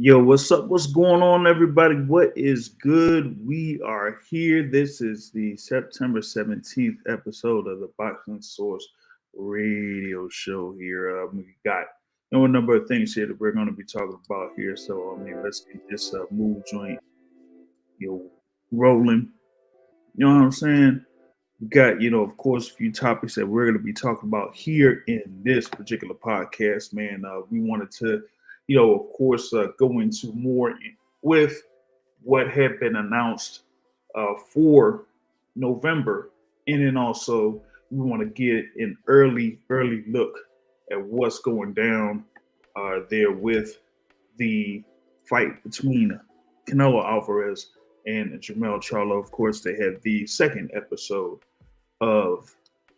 Yo, what's up? What's going on, everybody? What is good? We are here. This is the September 17th episode of the Boxing Source radio show here. We got a number of things here that we're going to be talking about here. So, let's get this move joint, rolling. You know what I'm saying? We got, of course, a few topics that we're going to be talking about here in this particular podcast, man. We wanted to, of course, go into more with what had been announced for November. And then also, we want to get an early look at what's going down there with the fight between Canelo Alvarez and Jermell Charlo. Of course, they had the second episode of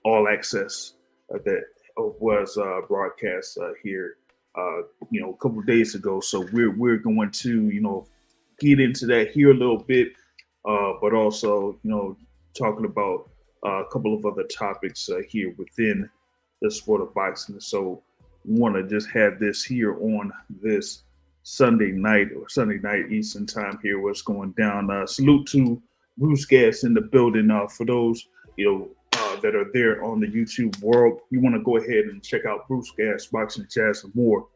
All Access that was broadcast here, a couple of days ago. So we're going to, get into that here a little bit, but also, talking about a couple of other topics here within the sport of boxing. So we want to just have this here on this Sunday night Eastern time here. What's going down? Salute to Bruce Gas in the building. For those that are there on the YouTube world, you want to go ahead and check out Bruce Gas Boxing, Jazz, and More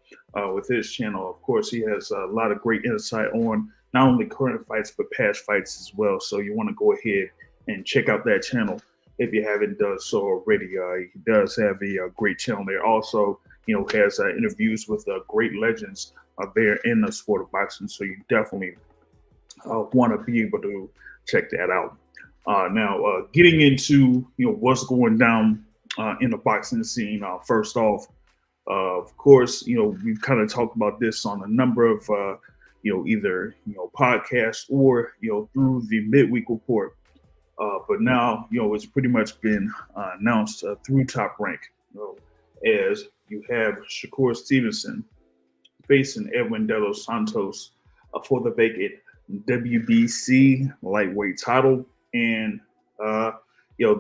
with his channel. Of course, he has a lot of great insight on not only current fights but past fights as well. So you want to go ahead and check out that channel if you haven't done so already. He does have a great channel there. Also, has interviews with great legends there in the sport of boxing. So you definitely want to be able to check that out. Now, getting into what's going down in the boxing scene. First off, of course, we've kind of talked about this on a number of either podcasts or through the midweek report. But now it's pretty much been announced through Top Rank, as you have Shakur Stevenson facing Edwin De Los Santos for the vacant WBC lightweight title. And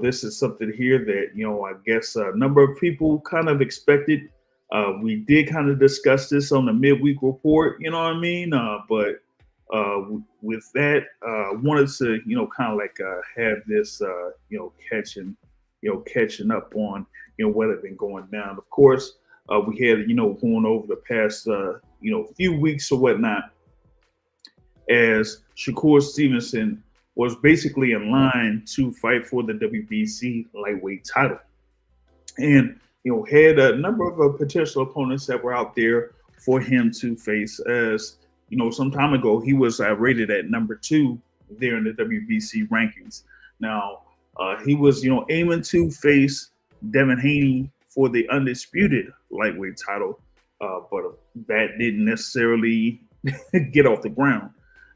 this is something here that I guess a number of people kind of expected. We did kind of discuss this on the midweek report, you know what I mean? But with that, wanted to kind of like have this catching up on what had been going down. Of course, we had going over the past few weeks or whatnot, as Shakur Stevenson was basically in line to fight for the WBC lightweight title, and had a number of potential opponents that were out there for him to face. As some time ago, he was rated at number 2 there in the WBC rankings. Now, he was aiming to face Devin Haney for the undisputed lightweight title, but that didn't necessarily get off the ground,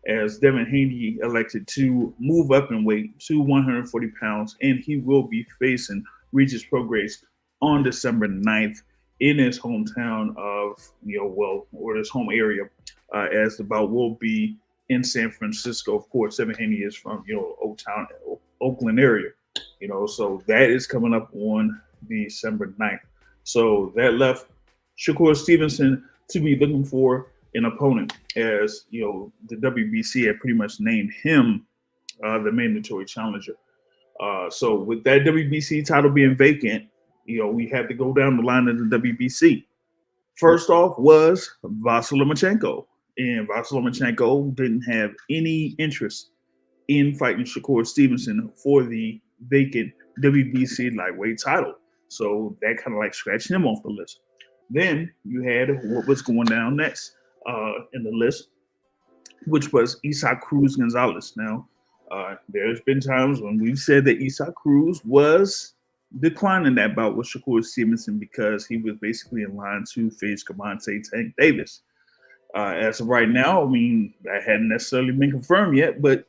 as Devin Haney elected to move up in weight to 140 pounds, and he will be facing Regis Prograis on December 9th in his hometown of, or his home area, as the bout will be in San Francisco. Of course, Devin Haney is from, Oakland area, so that is coming up on December 9th. So that left Shakur Stevenson to be looking for an opponent, as the WBC had pretty much named him the mandatory challenger. So with that WBC title being vacant, we had to go down the line of the WBC. First off was Vasyl Lomachenko, and Vasyl Lomachenko didn't have any interest in fighting Shakur Stevenson for the vacant WBC lightweight title. So that kind of like scratched him off the list. Then you had what was going down next in the list, which was Isaac Cruz Gonzalez. Now, there's been times when we've said that Isaac Cruz was declining that bout with Shakur Stevenson because he was basically in line to face Gervonta Tank Davis. As of right now, that hadn't necessarily been confirmed yet, but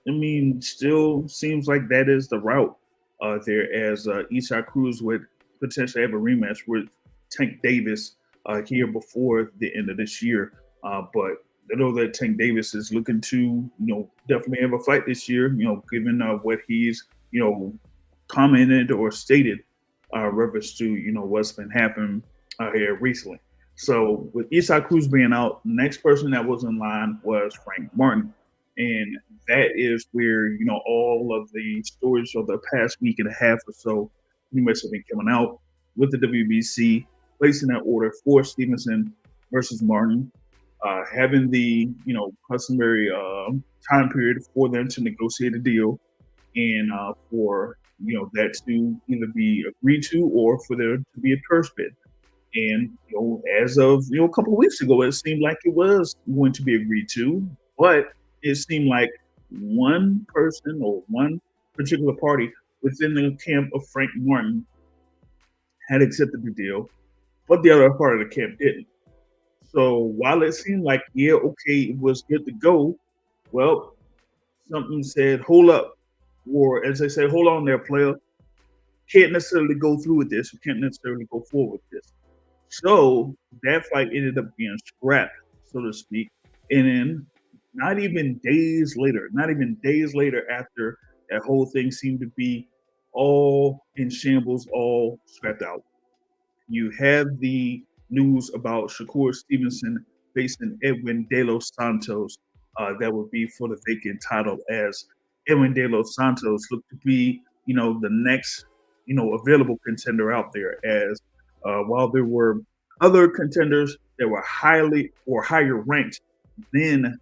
still seems like that is the route there, as Isaac Cruz would potentially have a rematch with Tank Davis here before the end of this year. But I know that Tank Davis is looking to, definitely have a fight this year, given what he's, commented or stated reference to, what's been happening here recently. So with Isaac Cruz being out, the next person that was in line was Frank Martin. And that is where, all of the stories of the past week and a half or so pretty much have been coming out with the WBC placing that order for Stevenson versus Martin, having the, customary time period for them to negotiate a deal and for, that to either be agreed to or for there to be a purse bid. And as of a couple of weeks ago, it seemed like it was going to be agreed to, but it seemed like one person or one particular party within the camp of Frank Martin had accepted the deal, but the other part of the camp didn't. So while it seemed like, yeah, okay, it was good to go, well, something said, hold up. Or as they say, hold on there, player. Can't necessarily go through with this. We can't necessarily go forward with this. So that fight ended up being scrapped, so to speak. And then not even days later after that whole thing seemed to be all in shambles, all scrapped out, you have the news about Shakur Stevenson facing Edwin De Los Santos. That would be for the vacant title, as Edwin De Los Santos looked to be, the next, available contender out there. As while there were other contenders that were highly or higher ranked than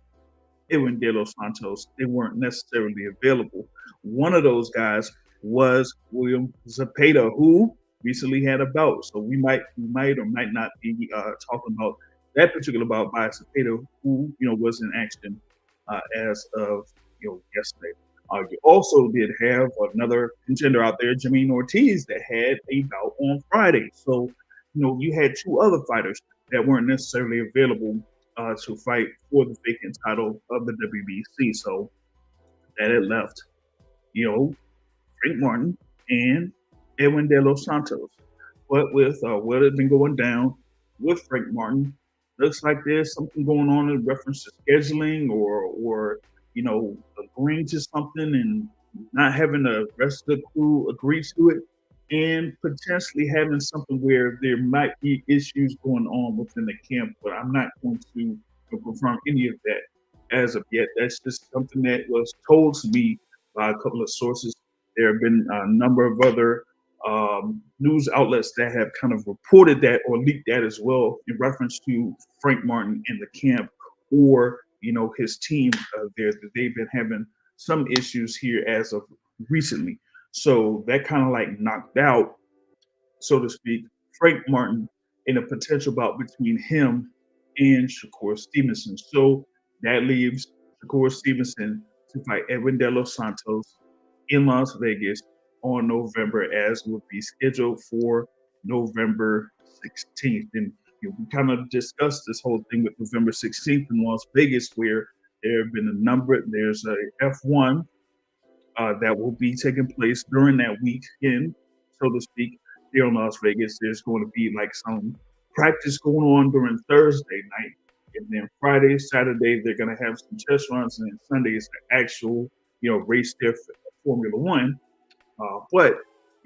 Edwin De Los Santos, they weren't necessarily available. One of those guys was William Zepeda, who recently had a bout. So we might or might not be talking about that particular bout by Zepeda, who was in action as of yesterday. You also did have another contender out there, Jermell Ortiz, that had a bout on Friday. So you had two other fighters that weren't necessarily available to fight for the vacant title of the WBC. So that it left, Frank Martin and Edwin De Los Santos. But with what has been going down with Frank Martin, looks like there's something going on in reference to scheduling or agreeing to something and not having the rest of the crew agree to it, and potentially having something where there might be issues going on within the camp. But I'm not going to confirm any of that as of yet. That's just something that was told to me by a couple of sources. There have been a number of other news outlets that have kind of reported that or leaked that as well in reference to Frank Martin in the camp or his team there, that they've been having some issues here as of recently. So that kind of like knocked out, so to speak, Frank Martin in a potential bout between him and Shakur Stevenson. So that leaves Shakur Stevenson to fight Edwin De Los Santos in Las Vegas on November, as would be scheduled for November 16th. And we kind of discussed this whole thing with November 16th in Las Vegas, where there have been a number. There's a F1 that will be taking place during that weekend, so to speak, here in Las Vegas. There's going to be like some practice going on during Thursday night. And then Friday, Saturday, they're going to have some test runs. And then Sunday is the actual, race there for Formula One. But,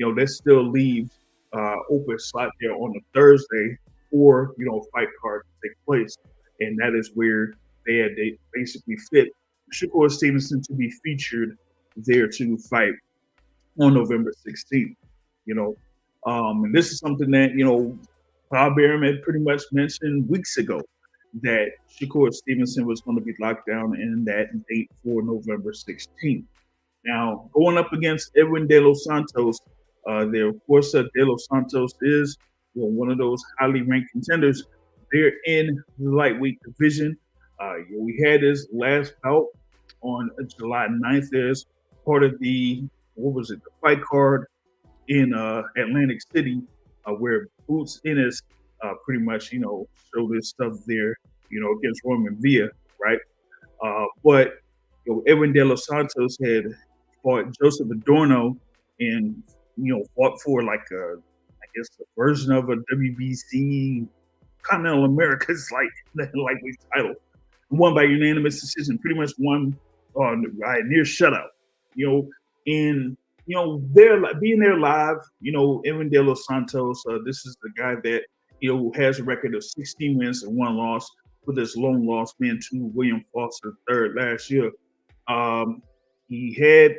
that still leaves open slot there on the Thursday for, fight card to take place. And that is where they basically fit Shakur Stevenson to be featured there to fight on November 16th. And this is something that, Bob Arum had pretty much mentioned weeks ago, that Shakur Stevenson was going to be locked down in that date for November 16th. Now, going up against Edwin De Los Santos, there, of course, De Los Santos is one of those highly ranked contenders. They're in the lightweight division. We had his last bout on July 9th as part of the fight card in Atlantic City, where Boots Ennis pretty much, showed his stuff there, against Roman Villa, right? But Edwin De Los Santos had fought Joseph Adorno and, fought for like a version of a WBC Continental America's lightweight title. Won by unanimous decision, pretty much won on near shutout. And they're being there live. Edwin De Los Santos. This is the guy that has a record of 16 wins and 1 loss, with his lone loss being to William Foster III last year. Um, he had,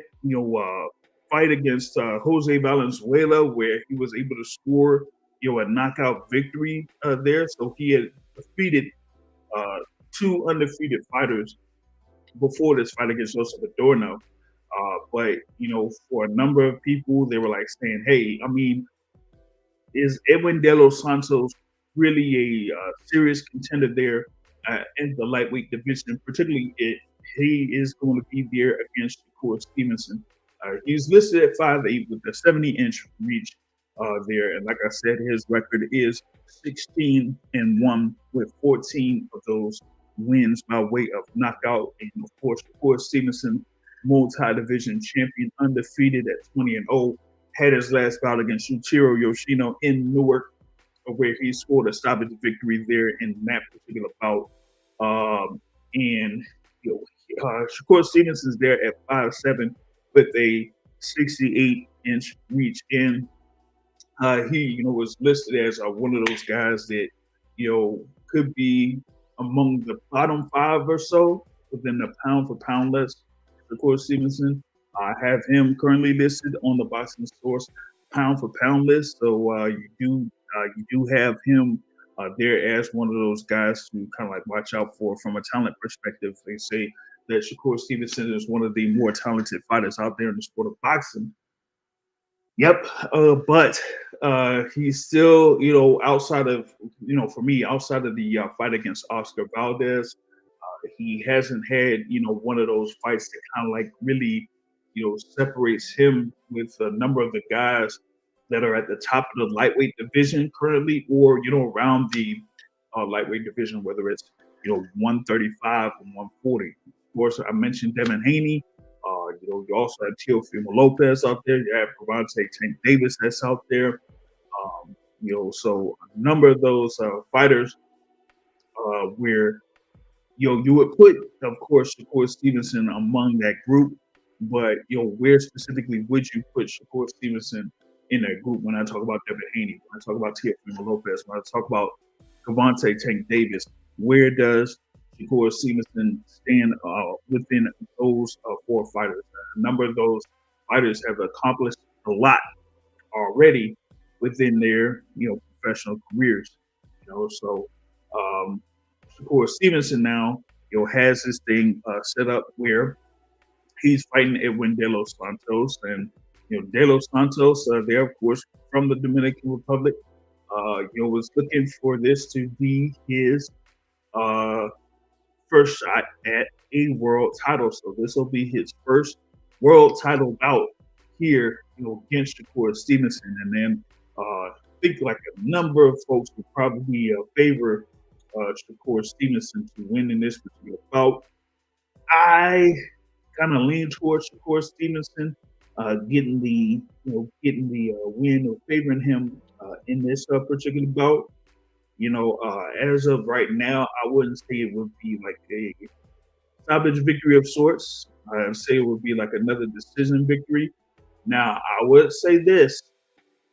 fight against Jose Valenzuela where he was able to score, a knockout victory there. So he had defeated uh, two undefeated fighters before this fight against Joseph Adorno. But for a number of people, they were like saying, "Hey, I mean, is Edwin De Los Santos really a serious contender there in the lightweight division? Particularly, he is going to be there against Shakur Stevenson. He's listed at 5'8" with a 70-inch reach there, and like I said, his record is 16-1 with 14 of those wins by way of knockout. And of course, Shakur Stevenson, multi-division champion, undefeated at 20-0, had his last bout against Yuichiro Yoshino in Newark, where he scored a stoppage victory there in that particular bout. And Shakur Stevenson's there at 5'7" with a 68-inch reach, and he was listed as one of those guys that could be among the bottom 5 or so within the pound for pound list. Shakur Stevenson, I have him currently listed on the Boxing Source pound for pound list. So you do have him there as one of those guys to kind of like watch out for from a talent perspective. They say that Shakur Stevenson is one of the more talented fighters out there in the sport of boxing. Yep, but he's still, outside of, for me, outside of the fight against Oscar Valdez, he hasn't had, one of those fights that kind of like really, separates him with a number of the guys that are at the top of the lightweight division currently, or, around the lightweight division, whether it's, 135 and 140. Of course, I mentioned Devin Haney. You also have Teofimo Lopez out there. You have Gervonta Tank Davis that's out there. So a number of those fighters where you would put, of course, Shakur Stevenson among that group, but where specifically would you put Shakur Stevenson in that group? When I talk about Devin Haney, when I talk about Teofimo Lopez, when I talk about Gervonta Tank Davis, where does Shakur Stevenson stand within those 4 fighters? A number of those fighters have accomplished a lot already within their professional careers. So Shakur Stevenson now has this thing set up where he's fighting Edwin De Los Santos, and De Los Santos, they're of course from the Dominican Republic. Was looking for this to be his first shot at a world title. So this will be his first world title bout here, against Shakur Stevenson. And then I think like a number of folks would probably favor Shakur Stevenson to win in this particular bout. I kind of lean towards Shakur Stevenson getting the win or favoring him in this particular bout. As of right now, I wouldn't say it would be like a stoppage victory of sorts. I would say it would be like another decision victory. Now, I would say this,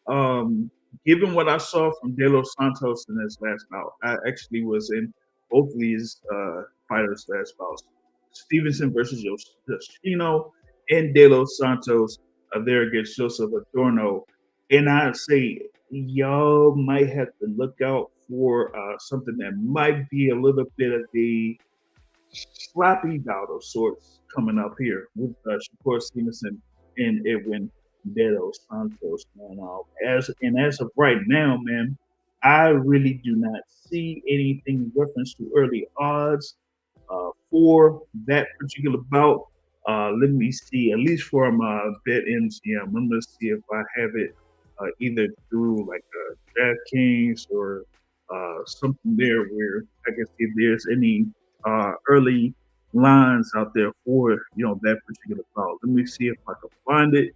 given what I saw from De Los Santos in his last bout, I actually was in both of these fighters' last bouts. Stevenson versus Yoshino and De Los Santos there against Joseph Adorno. And I'd say y'all might have to look out for something that might be a little bit of a sloppy bout of sorts coming up here with Shakur Stevenson and Edwin De Los Santos. And as of right now, man, I really do not see anything in reference to early odds for that particular bout. Let me see, at least for my BetMGM. Let me see if I have it either through like DraftKings or something there where I can see if there's any early lines out there for that particular bout. Let me see if I can find it.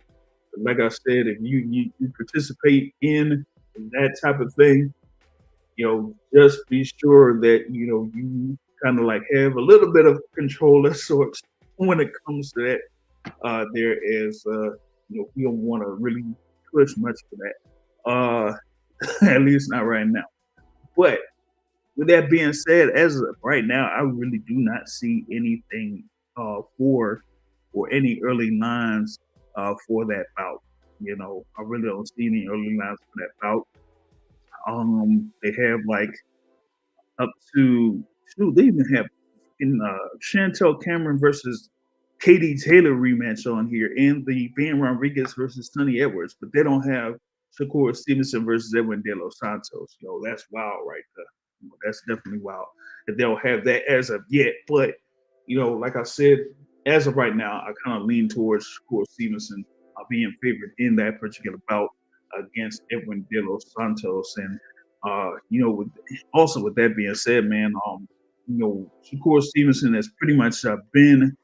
Like I said, if you participate in that type of thing, just be sure that you kind of like have a little bit of control of sorts when it comes to that. There is we don't want to really push much for that. At least not right now. But with that being said, as of right now, I really do not see anything for any early lines for that bout. I really don't see any early lines for that bout. They have like up to shoot, they even have in Chantel Cameron versus Katie Taylor rematch on here, and the Ben Rodriguez versus Sonny Edwards, but they don't have Shakur Stevenson versus Edwin De Los Santos. That's wild right there. That's definitely wild that they don't have that as of yet. But like I said, as of right now, I kind of lean towards Shakur Stevenson being favored in that particular bout against Edwin De Los Santos. And also with that being said, man, Shakur Stevenson has pretty much been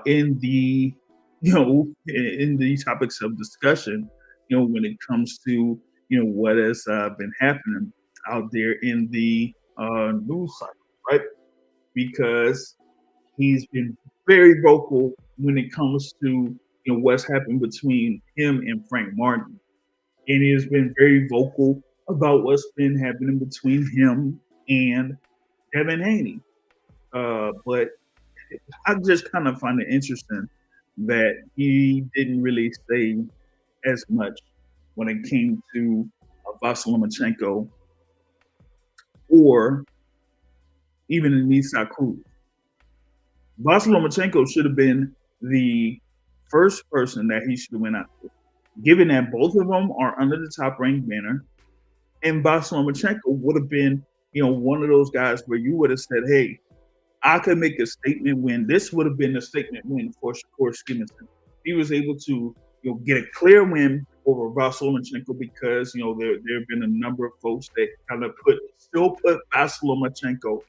in the in the topics of discussion, when it comes to what has been happening out there in the news cycle, right? Because he's been very vocal when it comes to what's happened between him and Frank Martin, and he has been very vocal about what's been happening between him and Devin Haney. But I just kind of find it interesting that he didn't really say as much when it came to Vasyl Lomachenko or even Anissa Cruz. Vasyl Lomachenko should have been the first person that he should have went after, given that both of them are under the top ranked banner. And Vasyl Lomachenko would have been, one of those guys where you would have said, hey, I could make a statement win. This would have been a statement win for Shakur Stevenson. He was able to, get a clear win over Vasyl Lomachenko because, there have been a number of folks that kind of still put Vasyl Lomachenko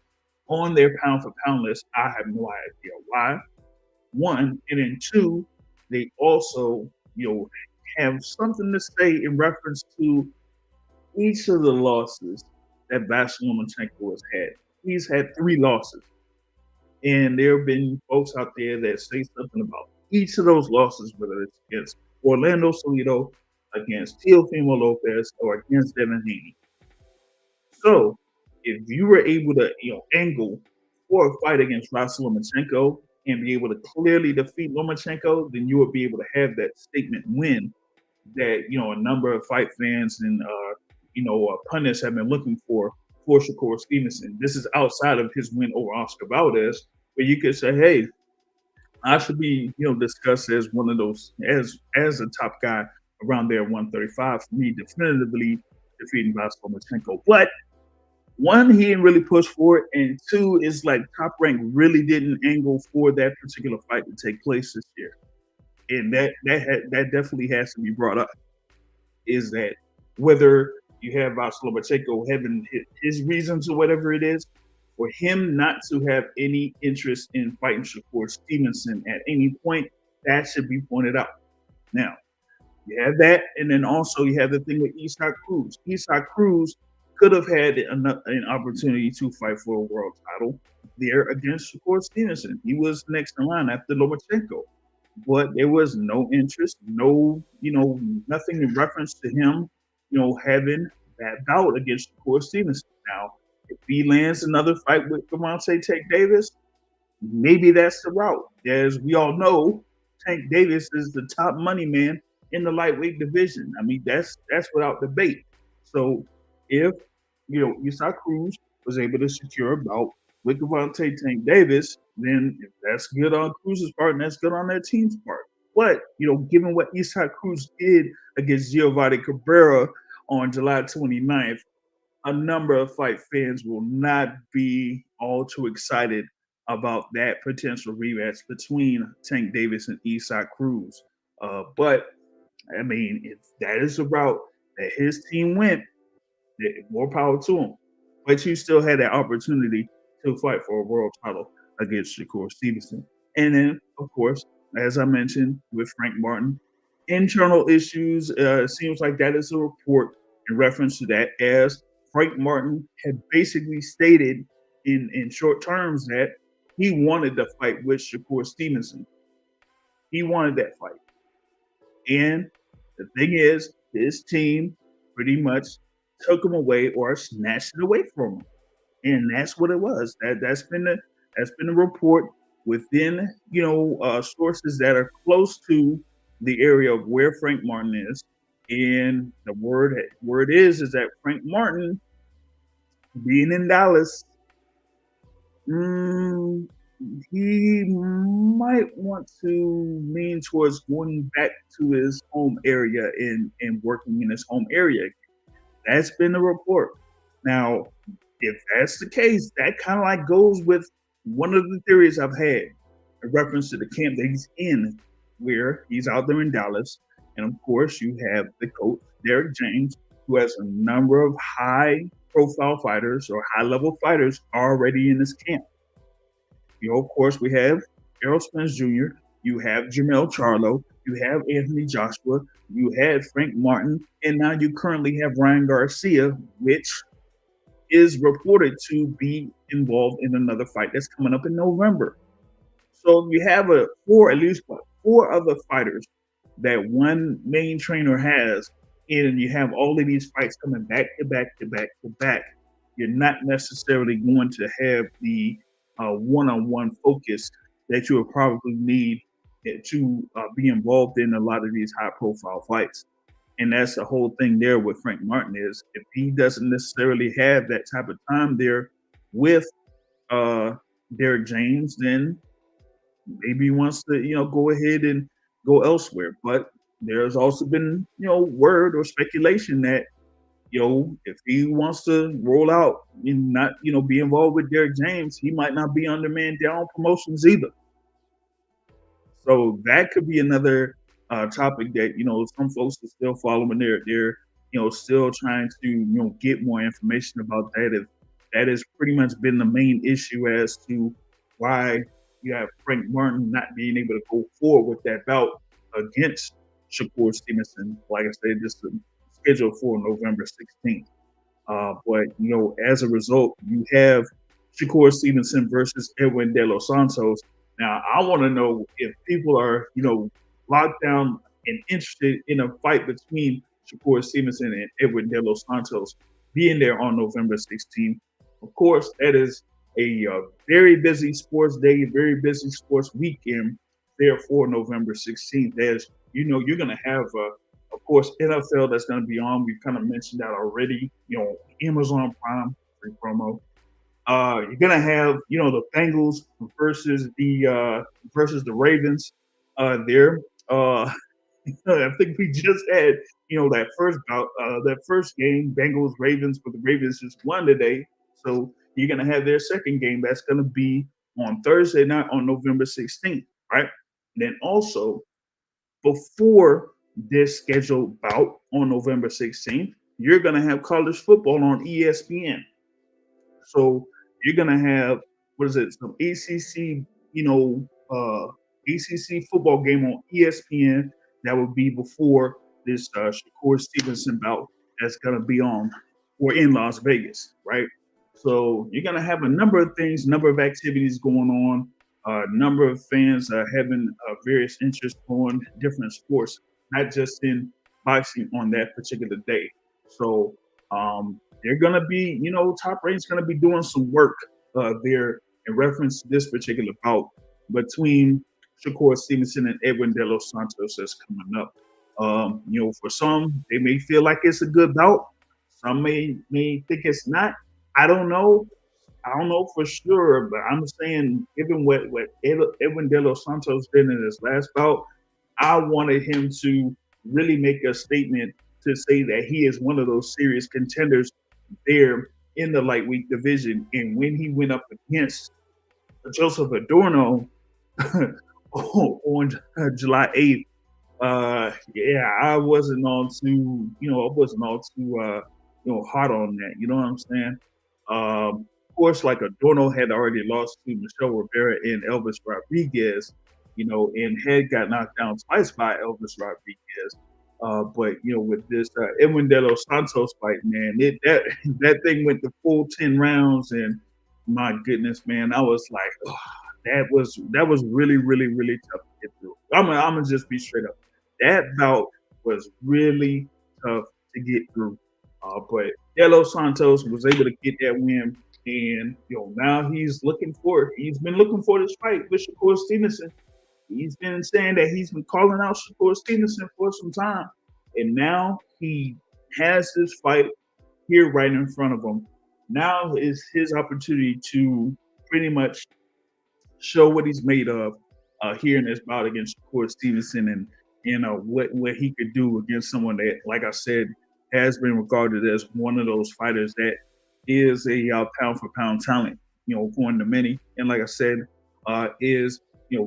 on their pound for pound list. I have no idea why. One, and then two, they also, have something to say in reference to each of the losses that Vasyl Lomachenko has had. He's had 3 losses. And there have been folks out there that say something about each of those losses, whether it's against Orlando Salido, against Teofimo Lopez, or against Devin Haney. So if you were able to, angle for a fight against Vasyl Lomachenko and be able to clearly defeat Lomachenko, then you would be able to have that statement win that, a number of fight fans and, pundits have been looking for Shakur Stevenson. This is outside of his win over Oscar Valdez, where you could say, hey, I should be, discussed as one of those, as a top guy around there at 135 for me, definitively defeating Vasyl Lomachenko. But one, he didn't really push for it, and two, is like Top Rank really didn't angle for that particular fight to take place this year, and that definitely has to be brought up. Is that whether you have Vasyl Lomachenko having his reasons or whatever it is, for him not to have any interest in fighting Shakur Stevenson at any point, that should be pointed out. Now, you have that, and then also you have the thing with Isaac Cruz. Isaac Cruz could have had an opportunity to fight for a world title there against Shakur Stevenson. He was next in line after Lomachenko, but there was no interest, no, nothing in reference to him, having that bout against Shakur Stevenson. Now, if he lands another fight with Gervonta Tank Davis, maybe that's the route. As we all know, Tank Davis is the top money man in the lightweight division. I mean, that's without debate. So if Isaac Cruz was able to secure a bout with Gervonta Tank Davis, then if that's good on Cruz's part, and that's good on their team's part. But given what Isaac Cruz did against Giovanni Cabrera on July 29th, a number of fight fans will not be all too excited about that potential rematch between Tank Davis and Isaac Cruz. But I mean, if that is the route that his team went, more power to him. But you still had that opportunity to fight for a world title against Shakur Stevenson. And then, of course, as I mentioned with Frank Martin, internal issues. Seems like that is a report in reference to that, as Frank Martin had basically stated in short terms that he wanted to fight with Shakur Stevenson. He wanted that fight. And the thing is, his team pretty much took him away or snatched it away from him. And that's what it was. That's been the report within sources that are close to the area of where Frank Martin is. And the word is that Frank Martin being in Dallas, mm, he might want to lean towards going back to his home area and working in his home area. That's been the report. Now, if that's the case, that kind of like goes with one of the theories I've had in reference to the camp that he's in, where he's out there in Dallas. And of course, you have the coach, Derek James, who has a number of high profile fighters or high level fighters already in this camp. Of course, we have Errol Spence Jr., you have Jermell Charlo, you have Anthony Joshua, you had Frank Martin, and now you currently have Ryan Garcia, which is reported to be involved in another fight that's coming up in November. So you have at least four other fighters that one main trainer has, and you have all of these fights coming back to back to back to back. You're not necessarily going to have the one-on-one focus that you would probably need to be involved in a lot of these high-profile fights. And that's the whole thing there with Frank Martin is if he doesn't necessarily have that type of time there with Derek James, then maybe he wants to, go ahead and go elsewhere. But there's also been, word or speculation that, if he wants to roll out and not, be involved with Derek James, he might not be under Man Down Promotions either. So that could be another topic that some folks are still following. They're still trying to get more information about that. If that has pretty much been the main issue as to why you have Frank Martin not being able to go forward with that bout against Shakur Stevenson. Like I said, this is scheduled for November 16th. But as a result, you have Shakur Stevenson versus Edwin De Los Santos. Now, I want to know if people are, locked down and interested in a fight between Shakur Stevenson and Edwin De Los Santos being there on November 16th. Of course, that is a very busy sports day, very busy sports weekend there for November 16th. You're going to have, of course, NFL that's going to be on. We've kind of mentioned that already. Amazon Prime, free promo. You're gonna have the Bengals versus the Ravens there. I think we just had that first bout, that first game, Bengals Ravens, but the Ravens just won today. So you're gonna have their second game that's gonna be on Thursday night on November 16th, right? And then also before this scheduled bout on November 16th, you're gonna have college football on ESPN. So you're gonna have some ACC, ACC football game on ESPN that will be before this Shakur Stevenson bout that's gonna be on or in Las Vegas, right? So you're gonna have a number of things, number of activities going on, a number of fans having various interests on different sports, not just in boxing on that particular day. So they're going to be, Top Rank's going to be doing some work there in reference to this particular bout between Shakur Stevenson and Edwin De Los Santos that's coming up. For some, they may feel like it's a good bout. Some may think it's not. I don't know. I don't know for sure, but I'm saying, given what Edwin De Los Santos did in his last bout, I wanted him to really make a statement to say that he is one of those serious contenders there in the lightweight division. And when he went up against Joseph Adorno on July 8th, I wasn't all too, hot on that. You know what I'm saying? Of course, like Adorno had already lost to Michelle Rivera and Elvis Rodriguez, and had got knocked down twice by Elvis Rodriguez. But with this Edwin De Los Santos fight, man, that thing went the full 10 rounds, and my goodness, man, I was like, oh, that was really, really, really tough to get through. I'm gonna just be straight up. That bout was really tough to get through. But De Los Santos was able to get that win, and now he's been looking for this fight with Shakur Stevenson. He's been saying that he's been calling out Shakur Stevenson for some time, and now he has this fight here right in front of him. Now is his opportunity to pretty much show what he's made of here in this bout against Shakur Stevenson, and what he could do against someone that, like I said, has been regarded as one of those fighters that is a pound for pound talent, according to many, and like I said, is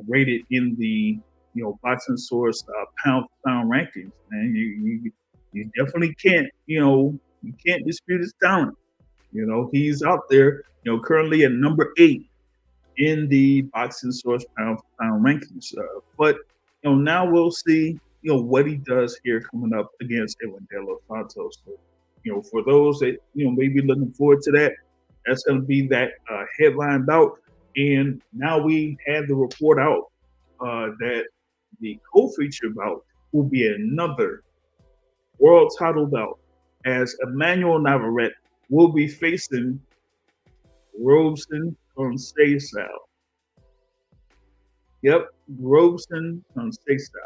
rated in the boxing source pound for pound rankings. And you definitely can't you can't dispute his talent. He's out there, currently at number 8 in the boxing source pound for pound rankings. But now we'll see what he does here coming up against Edwin De Los Santos. So, for those that may be looking forward to that, that's going to be that headline bout. And now we have the report out that the co-feature bout will be another world title bout, as Emmanuel Navarrete will be facing Robson Conceição. Yep, Robson Conceição.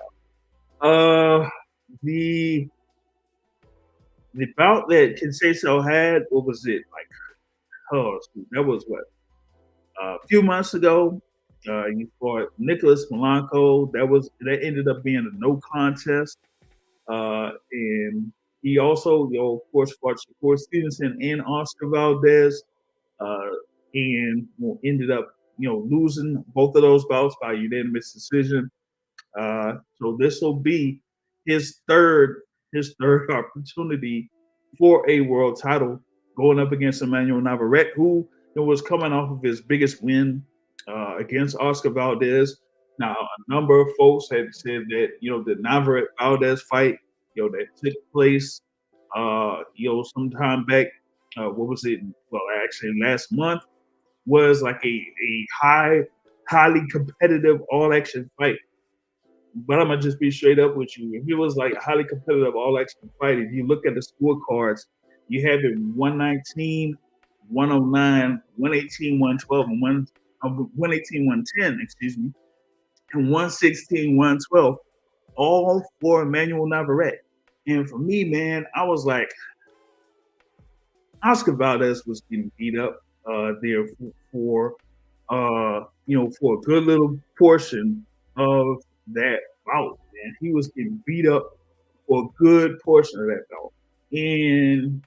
The bout that Conceição had, what was it like? Oh, that was what, a few months ago. You fought Nicholas Malenko. That ended up being a no contest. And he also, of course, fought Shakur Stevenson and Oscar Valdez, and ended up, losing both of those bouts by unanimous decision. So this will be his third opportunity for a world title, going up against Emmanuel Navarrete, who was coming off of his biggest win against Oscar Valdez. Now, a number of folks had said that the Navarrete Valdez fight, that took place, sometime back. What was it? Well, actually, last month was like a highly competitive all action fight. But I'm gonna just be straight up with you. If it was like a highly competitive all action fight, if you look at the scorecards, you have it 119, 109, 118, 112, and 118, 110, excuse me, and 116, 112, all for Emmanuel Navarrete. And for me, man, I was like, Oscar Valdez was getting beat up there for for a good little portion of that bout, and he was getting beat up for a good portion of that bout, and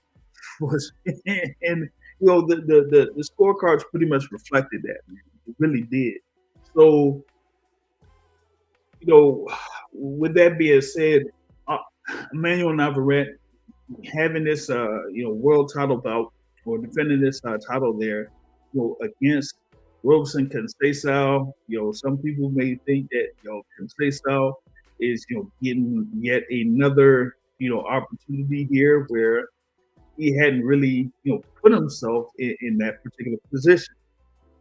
was and the scorecards pretty much reflected that, man. It really did. So with that being said, Emmanuel Navarrete having this world title bout, or defending this title there, against Robson Conceição. Some people may think that Conceição is getting yet another opportunity here where he hadn't really put himself in that particular position.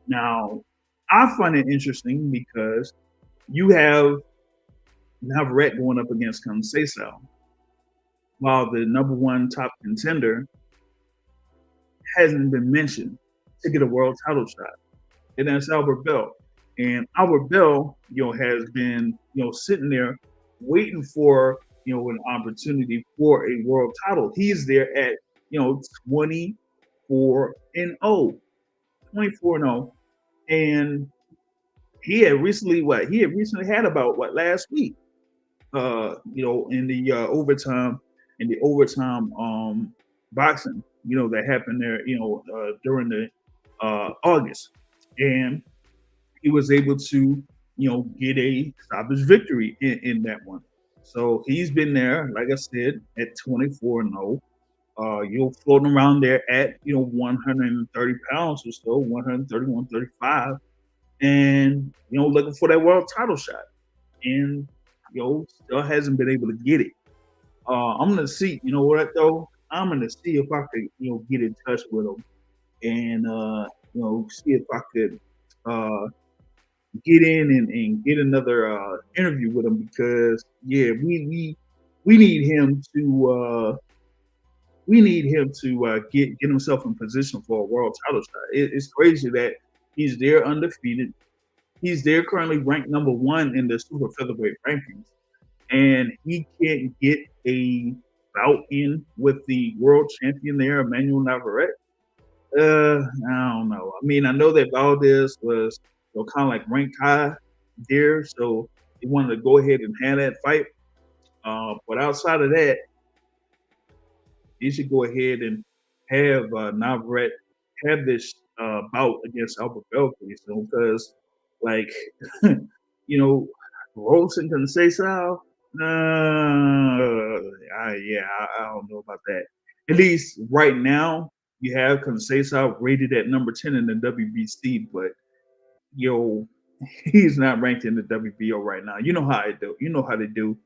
Now, I find it interesting because you have Navarrete going up against Conceição, while the number one top contender hasn't been mentioned to get a world title shot, and that's Albert Bell. And Albert Bell, has been, sitting there waiting for, an opportunity for a world title. He's there at, 24 and 0, 24 and 0, and he had recently had about last week, in the overtime boxing, that happened there, during the August, and he was able to, get a stoppage victory in that one. So he's been there, like I said, at 24 and 0. Floating around there at 130 pounds or so, 130, 135, and looking for that world title shot, and still hasn't been able to get it. I'm gonna see. You know what though? I'm gonna see if I could get in touch with him, and see if I could get in and get another interview with him, because we need him to we need him to get himself in position for a world title shot. It's crazy that he's there undefeated. He's there currently ranked number one in the super featherweight rankings, and he can't get a bout in with the world champion there, Emmanuel Navarrete. I don't know. I mean, I know that Valdez was kind of like ranked high there, so he wanted to go ahead and have that fight. But outside of that, he should go ahead and have Navarrete have this bout against Albert Belkri, so because like Rose and Conceição, I don't know about that. At least right now, you have Conceição rated at number 10 in the WBC, but he's not ranked in the WBO right now. You know how I do. You know how they do.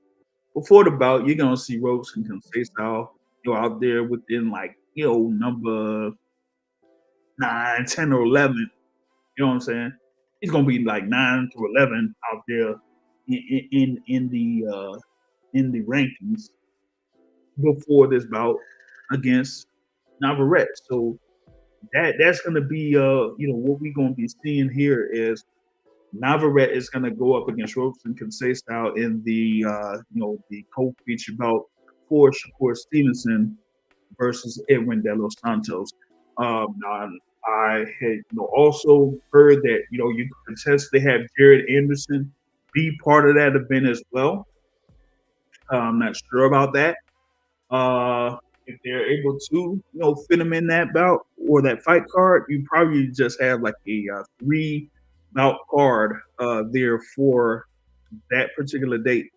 Before the bout, you're gonna see Rose and Conceição out there within number 9, 10, or 11. You know what I'm saying? He's gonna be like 9 to 11 out there in the rankings before this bout against Navarrete. So that's gonna be what we're gonna be seeing here is Navarrete is gonna go up against Robertson Conceição in the the co-feature bout for Shakur Stevenson versus Edwin De Los Santos. I had also heard that you could potentially have Jared Anderson be part of that event as well. I'm not sure about that. If they're able to fit him in that bout or that fight card, you probably just have like a 3 bout card there for that particular date.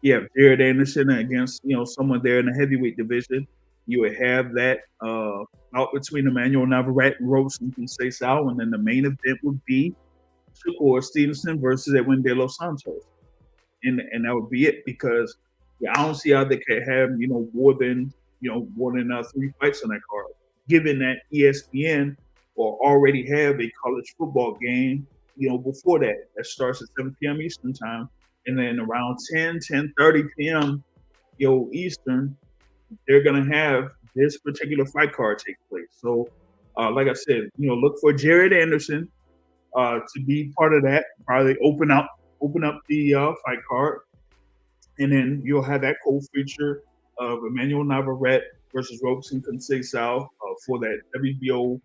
You have Jared Anderson against someone there in the heavyweight division. You would have that bout between Emmanuel Navarrete and Robertson Conceição, and then the main event would be Shakur Stevenson versus Edwin De Los Santos, and that would be it. Because I don't see how they could have more than 3 fights on that card, given that ESPN will already have a college football game before that starts at 7 p.m. Eastern time, and then around 10:30 p.m. Eastern, they're gonna have this particular fight card take place. So, like I said, look for Jared Anderson to be part of that. Probably open up the fight card, and then you'll have that co-feature of Emmanuel Navarrete versus Robertson Conceição for that WBO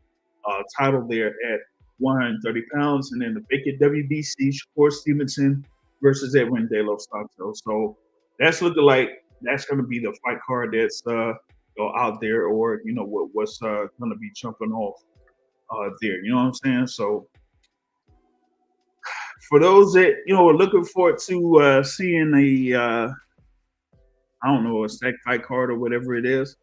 title there at 130 pounds, and then the vacant WBC Shakur Stevenson versus Edwin De Los Santos. So that's looking like that's going to be the fight card that's out there, or what's going to be jumping off there. You know what I'm saying? So for those that are looking forward to seeing a I don't know, a stack fight card or whatever it is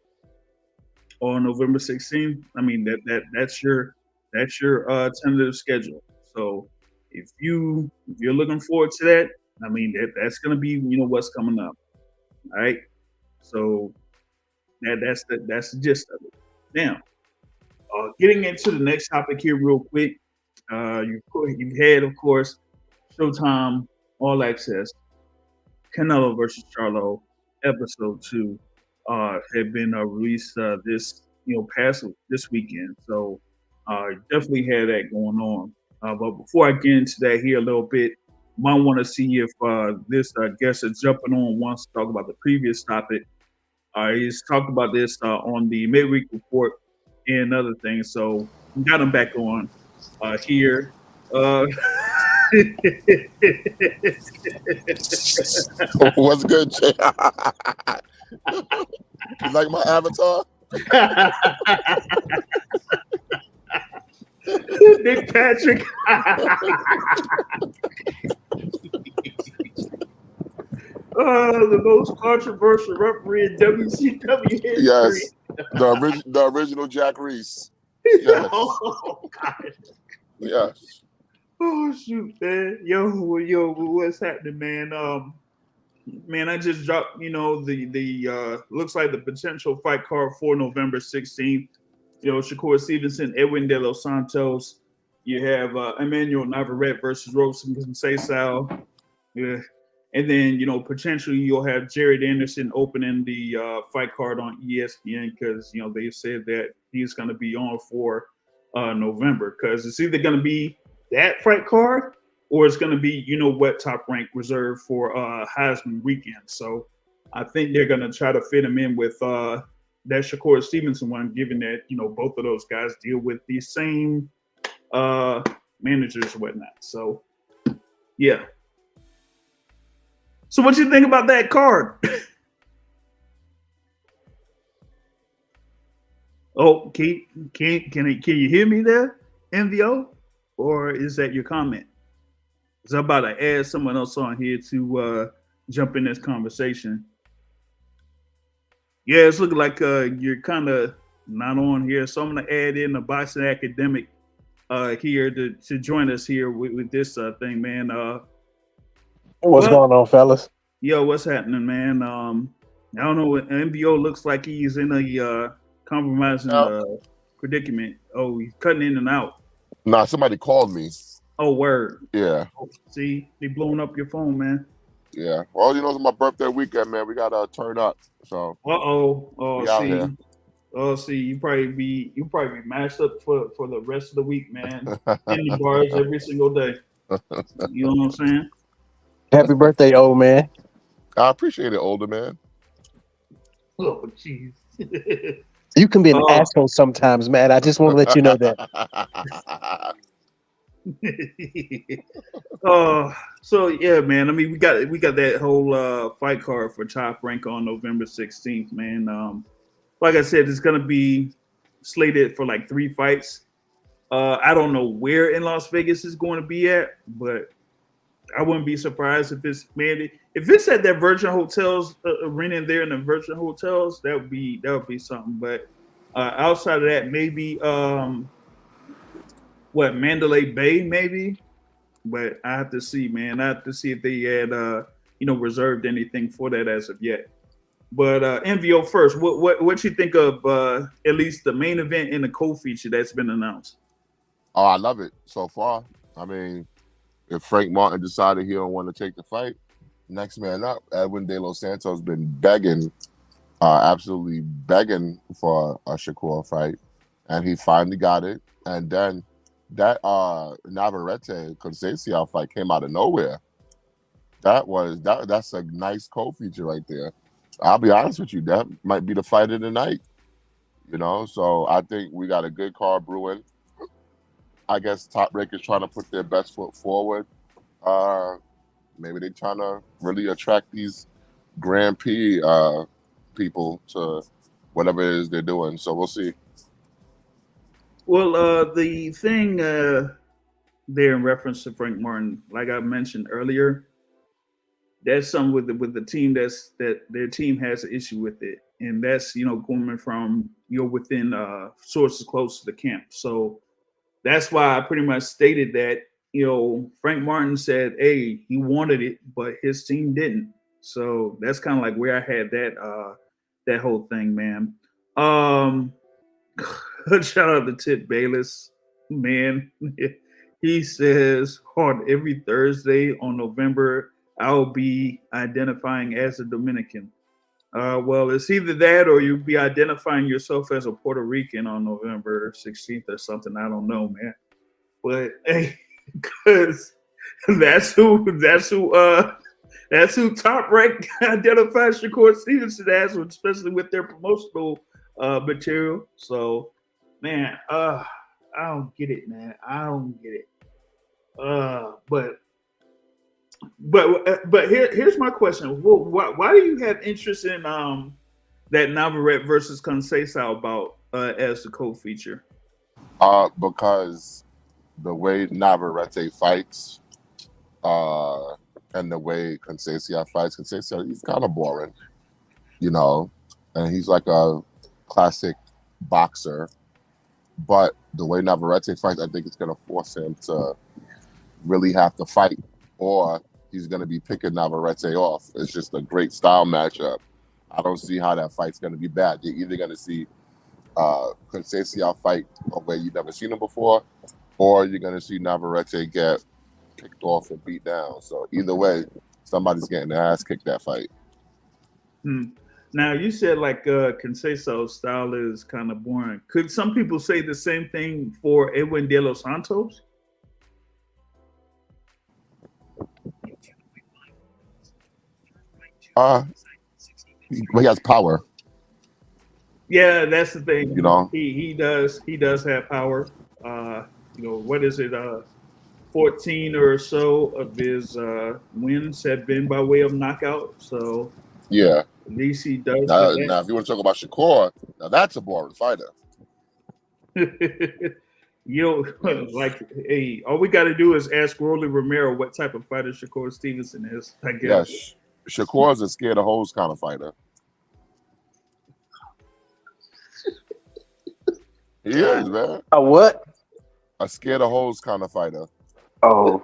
on November 16th. I mean that's your tentative schedule. So if you're looking forward to that, I mean that's going to be what's coming up. All right. So that's the gist of it. Now, getting into the next topic here real quick. You've had, of course, Showtime All Access Canelo versus Charlo episode 2 had been released this weekend. So definitely had that going on. But before I get into that here a little bit, might want to see if this guest is jumping on wants to talk about the previous topic. He's talked about this on the midweek report and other things. So we got him back on here. What's good, Jay? You like my avatar? Nick Patrick. The most controversial referee in WCW history. Yes, the original Jack Reese. Yes. Oh, God. Yes. Oh, shoot, man. Yo, what's happening, man? Man, I just dropped, the looks like the potential fight card for November 16th. Shakur Stevenson, Edwin De Los Santos. You have Emmanuel Navarrete versus Robertson Conceição. Yeah. And then, potentially you'll have Jared Anderson opening the fight card on ESPN because, they said that he's going to be on for November because it's either going to be that fight card or it's going to be, what Top Rank reserved for Heisman weekend. So I think they're going to try to fit him in with that Shakur Stevenson one, given that, both of those guys deal with the same managers and whatnot. So, yeah. So what you think about that card? Oh, can you hear me there, MVO? Or is that your comment? Because I'm about to add someone else on here to jump in this conversation. Yeah, it's looking like you're kind of not on here. So I'm going to add in a boxing academic here to join us here with this thing, man. What's going on, fellas? Yo, what's happening, man? I don't know. MVO looks like he's in a compromising predicament. Oh, he's cutting in and out. Nah, somebody called me. Oh, word. Yeah. Oh, see, they blowing up your phone, man. Yeah. Well, it's my birthday weekend, man. We gotta turn up. So. Oh, see. Oh, see, you probably be mashed up for the rest of the week, man. In the bars every single day. You know what I'm saying? Happy birthday, old man. I appreciate it, older man. Oh, jeez. You can be an asshole sometimes, man. I just want to let you know that. So yeah, man. I mean, we got that whole fight card for Top Rank on November 16th, man. Like I said, it's gonna be slated for like 3 fights. I don't know where in Las Vegas it's going to be at, but I wouldn't be surprised if it's at that Virgin Hotels arena there in the Virgin Hotels. That would be something. But outside of that, maybe Mandalay Bay, maybe. But I have to see, man. I have to see if they had reserved anything for that as of yet. But MVO first, what you think of at least the main event and the co-feature that's been announced? Oh, I love it so far. I mean, if Frank Martin decided he don't want to take the fight, next man up, Edwin De Los Santos been begging, absolutely begging for a Shakur fight, and he finally got it. And then that Navarrete Conceição fight came out of nowhere. That's a nice co-feature right there. I'll be honest with you, that might be the fight of the night. So I think we got a good card brewing. I guess Top Rank is trying to put their best foot forward. Maybe they're trying to really attract these Grand Prix people to whatever it is they're doing. So we'll see. Well, the thing there in reference to Frank Martin, like I mentioned earlier, that's something with the team that their team has an issue with it, and that's coming from within sources close to the camp. So that's why I pretty much stated that Frank Martin said, hey, he wanted it, but his team didn't. So that's kind of like where I had that whole thing, man. Shout out to Tip Bayless, man. He says on every Thursday on November, I'll be identifying as a Dominican. Well, it's either that or you'll be identifying yourself as a Puerto Rican on November 16th or something. I don't know, man. But hey, because that's who Top Rank identifies Shakur Stevenson as, especially with their promotional material. So, man, I don't get it, man. I don't get it. But here's my question: why do you have interest in that Navarrete versus Conceição bout as the co-feature? Because the way Navarrete fights, and the way Conceição fights, he's kind of boring, and he's like a classic boxer. But the way Navarrete fights, I think it's going to force him to really have to fight, or he's going to be picking Navarrete off. It's just a great style matchup. I don't see how that fight's going to be bad. You're either going to see Conceição fight a way you've never seen him before, or you're going to see Navarrete get picked off and beat down. So either way, somebody's getting their ass kicked that fight. Now you said like Canceso's style is kind of boring. Could some people say the same thing for Edwin De Los Santos? He has power. Yeah, that's the thing. You know, he does have power. What is it? 14 or so of his wins have been by way of knockout. So yeah. at least he does. Now, if you want to talk about Shakur, now that's a boring fighter. Like, hey, all we got to do is ask Rolly Romero what type of fighter Shakur Stevenson is. I guess. Yes, Shakur is a scared of hoes kind of fighter. He is, man. A what? A scared of hoes kind of fighter. Oh.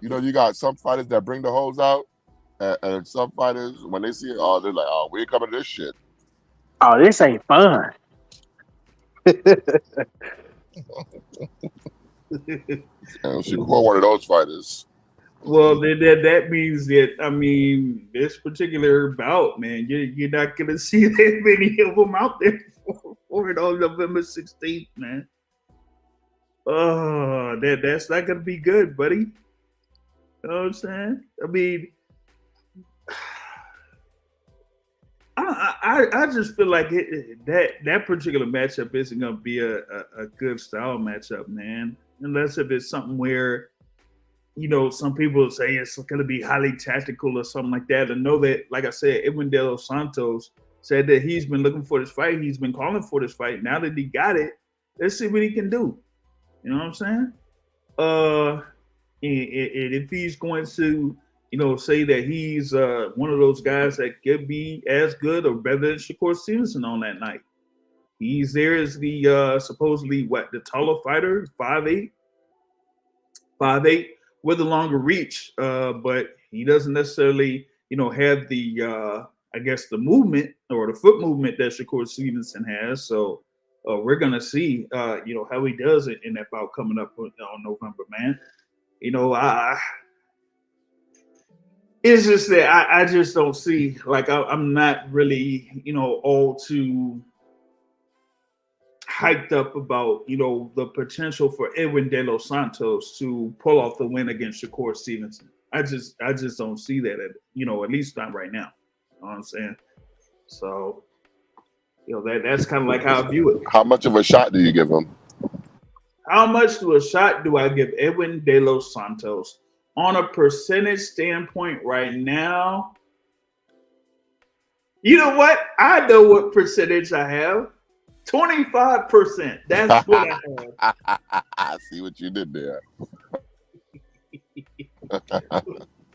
You got some fighters that bring the hoes out, and some fighters, when they see it, they're like, oh, we ain't coming to this shit. Oh, this ain't fun. And Shakur one of those fighters. Well, that means that, this particular bout, man, you're not going to see that many of them out there for it on November 16th, man. Oh, that's not going to be good, buddy. You know what I'm saying? I just feel like that particular matchup isn't going to be a good style matchup, man. Unless if it's something where, some people say it's going to be highly tactical or something like that. And know that, like I said, Edwin De Los Santos said that he's been looking for this fight. He's been calling for this fight. Now that he got it, let's see what he can do. You know what I'm saying? And if he's going to, say that he's one of those guys that could be as good or better than Shakur Stevenson on that night. He's there as the supposedly the taller fighter, 5'8", with a longer reach, but he doesn't necessarily, have the the movement or the foot movement that Shakur Stevenson has. So we're gonna see, how he does it in that bout coming up on November, man. It's just that I just don't see, like, I'm not really, all too hyped up about, the potential for Edwin De Los Santos to pull off the win against Shakur Stevenson. I just don't see that, at least not right now. You know what I'm saying? So, that's kind of like how I view it. How much of a shot do you give him? How much to a shot do I give Edwin De Los Santos? On a percentage standpoint right now, you know what? I know what percentage I have. 25%. That's what I have. I see what you did there.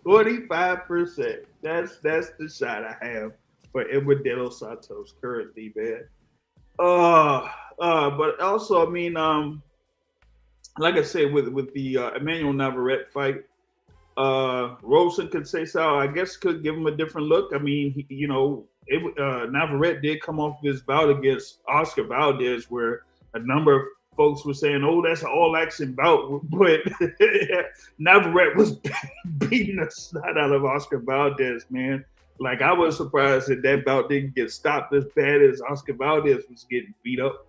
25%. That's the shot I have for Edwin De Los Santos currently, man. But also, like I said, with the Emmanuel Navarrete fight, Rosen could say so. I guess could give him a different look. Navarrete did come off this bout against Oscar Valdez, where a number of folks were saying, "Oh, that's an all-action bout," but Navarrete was beating the snot out of Oscar Valdez, man. Like, I was surprised that bout didn't get stopped as bad as Oscar Valdez was getting beat up.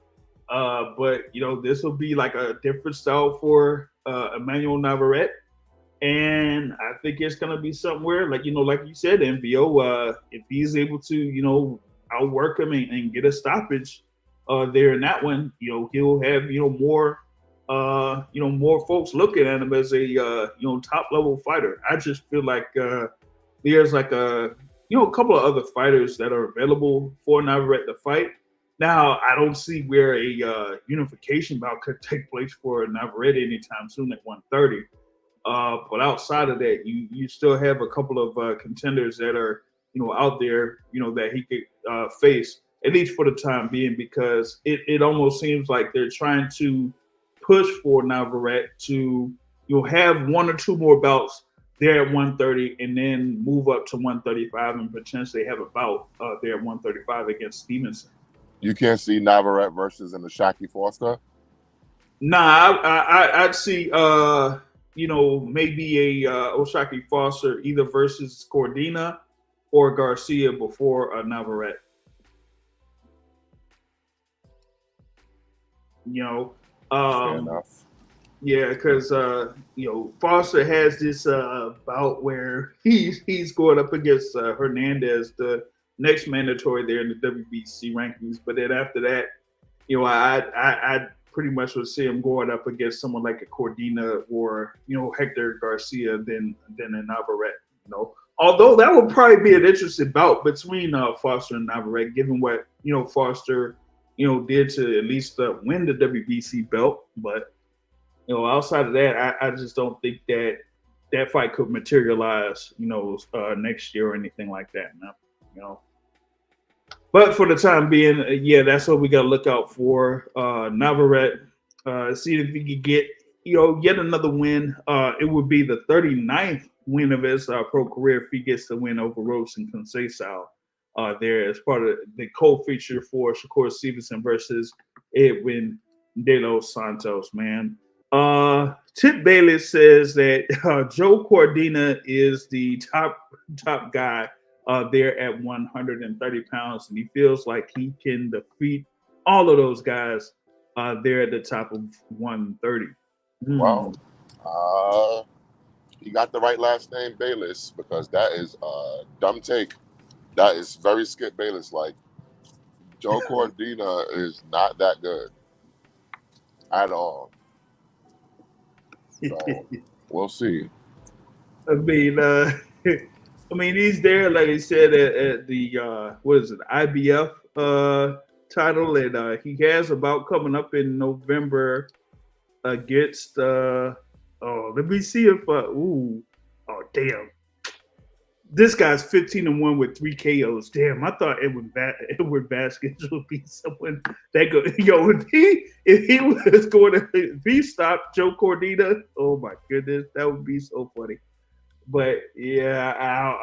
But this will be like a different style for Emmanuel Navarrete. And I think it's going to be somewhere like you said, MVO, if he's able to, outwork him and get a stoppage there in that one, he'll have, more folks looking at him as a, top level fighter. I just feel like there's like a couple of other fighters that are available for Navarrete to fight. Now, I don't see where a unification bout could take place for Navarrete anytime soon at 130. But outside of that, you still have a couple of contenders that are, out there, that he could face, at least for the time being, because it almost seems like they're trying to push for Navarrete to, have one or two more bouts there at 130 and then move up to 135 and potentially have a bout there at 135 against Stevenson. You can't see Navarrete versus in the Shaki Foster? Nah, I'd see maybe a Oshaki Foster either versus Cordina or Garcia before Navarrete. Fair enough. Yeah, because Foster has this bout where he's going up against Hernandez, the next mandatory there in the WBC rankings. But then after that, I pretty much would see him going up against someone like a Cordina or Hector Garcia than a Navarrete. Although that would probably be an interesting bout between Foster and Navarrete, given what Foster did to at least win the WBC belt. But outside of that, I just don't think that fight could materialize, next year or anything like that. But for the time being, that's what we got to look out for. Navarrete, see if he could get, yet another win. It would be the 39th win of his pro career if he gets to win over Rose and Conceição there as part of the co-feature for Shakur Stevenson versus Edwin De Los Santos, man. Tip Bayless says that Joe Cordina is the top guy there at 130 pounds, and he feels like he can defeat all of those guys there at the top of 130. Well, you got the right last name, Bayless, because that is a dumb take. That is very Skip Bayless like. Joe Cordina is not that good at all. So we'll see. I mean, he's there, like I said, at the IBF title, and he has a bout coming up in November against. Let me see if. Damn. This guy's 15-1 with 3 KOs. Damn, I thought Edwin Vasquez would be someone that could. If he was going to, if he stopped Joe Cordina, oh my goodness, that would be so funny. But yeah,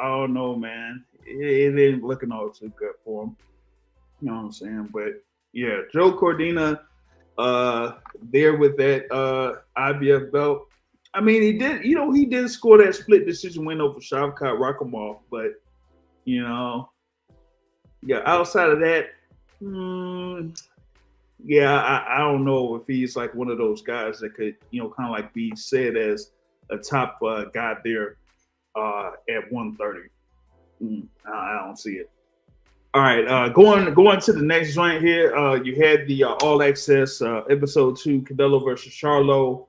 I don't know, man. It ain't looking all too good for him. You know what I'm saying? But yeah, Joe Cordina, there with that IBF belt. I mean, he did score that split decision win over Shavkat Rakhimov, but outside of that, I don't know if he's like one of those guys that could, kind of like be said as a top guy there at 130. I don't see it. All right, going to the next joint here. You had the All Access episode 2, Canelo versus Charlo.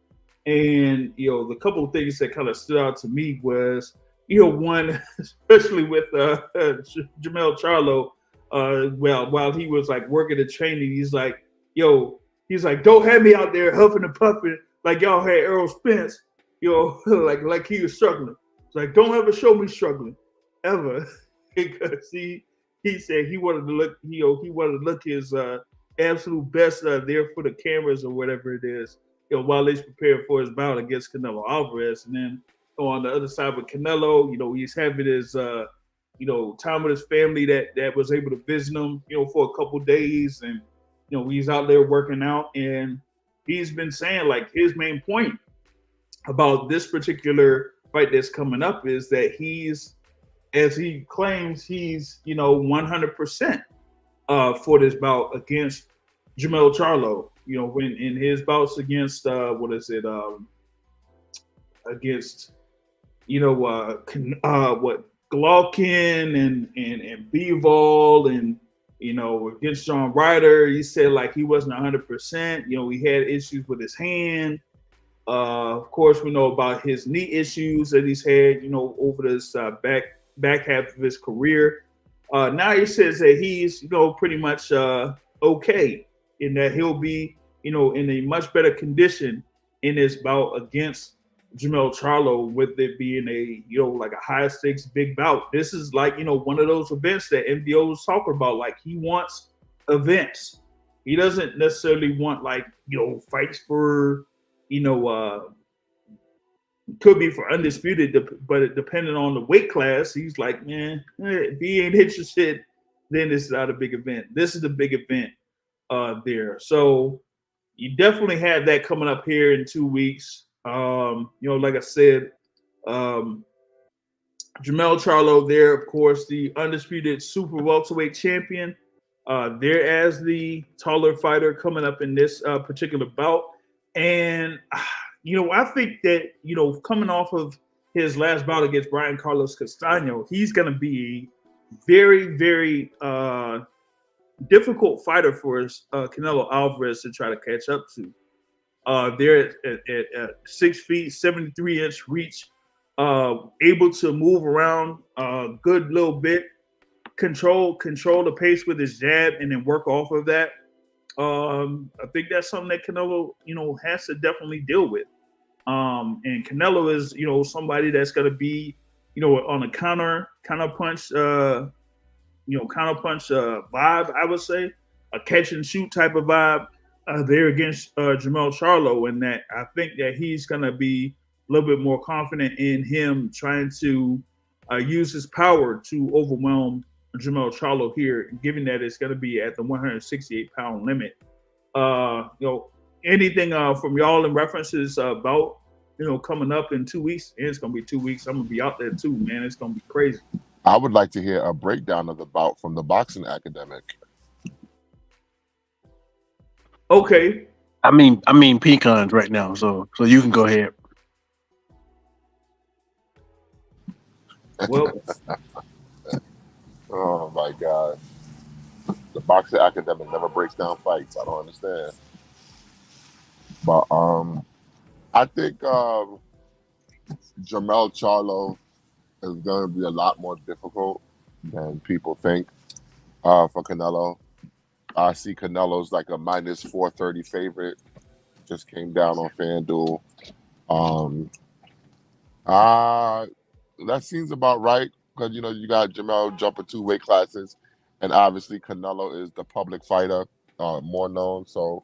And the couple of things that kind of stood out to me was, one, especially with Jermell Charlo, while he was like working the training, he's like, don't have me out there huffing and puffing like y'all had Errol Spence, like he was struggling. It's like, don't ever show me struggling, ever, because he said he wanted to look, he wanted to look his absolute best there for the cameras or whatever it is. While he's preparing for his bout against Canelo Alvarez. And then on the other side with Canelo, he's having his, time with his family that was able to visit him, for a couple days. And, he's out there working out. And he's been saying, like, his main point about this particular fight that's coming up is that he's, as he claims, he's, 100% for this bout against Jermell Charlo. When in his bouts against against Golovkin and Bivol and against John Ryder, he said like he wasn't 100%. He had issues with his hand. Of course, we know about his knee issues that he's had over this back half of his career. Now he says that he's pretty much okay, in that he'll be, in a much better condition in his bout against Jermell Charlo, with it being a, like a high stakes big bout. This is like, one of those events that MDO was talking about. Like, he wants events. He doesn't necessarily want like, fights for, could be for Undisputed, but depending on the weight class, he's like, man, if he ain't interested, then it's not a big event. This is the big event there. So you definitely have that coming up here in 2 weeks. Like I said, Jermell Charlo there, of course, the undisputed super welterweight champion. There as the taller fighter coming up in this particular bout. And, I think that, coming off of his last bout against Brian Carlos Castaño, he's going to be a very, very difficult fighter for Canelo Alvarez to try to catch up to. They're at 6 feet, 73-inch reach, able to move around a good little bit, control the pace with his jab, and then work off of that. I think that's something that Canelo, has to definitely deal with. And Canelo is, somebody that's going to be, on a counter punch, vibe, I would say, a catch and shoot type of vibe there against Jermell Charlo, and that I think that he's going to be a little bit more confident in him trying to use his power to overwhelm Jermell Charlo here, given that it's going to be at the 168-pound limit. Anything from y'all in references about coming up in 2 weeks? It's going to be 2 weeks. I'm going to be out there too, man. It's going to be crazy. I would like to hear a breakdown of the bout from the boxing academic. Okay. I mean pecans right now, so you can go ahead. Well, oh my God, the boxing academic never breaks down fights. I don't understand. But I think Jermell Charlo is going to be a lot more difficult than people think for Canelo. I see Canelo's like a minus 430 favorite. Just came down on FanDuel. That seems about right because you got Jermell jumping 2 weight classes, and obviously Canelo is the public fighter, more known. So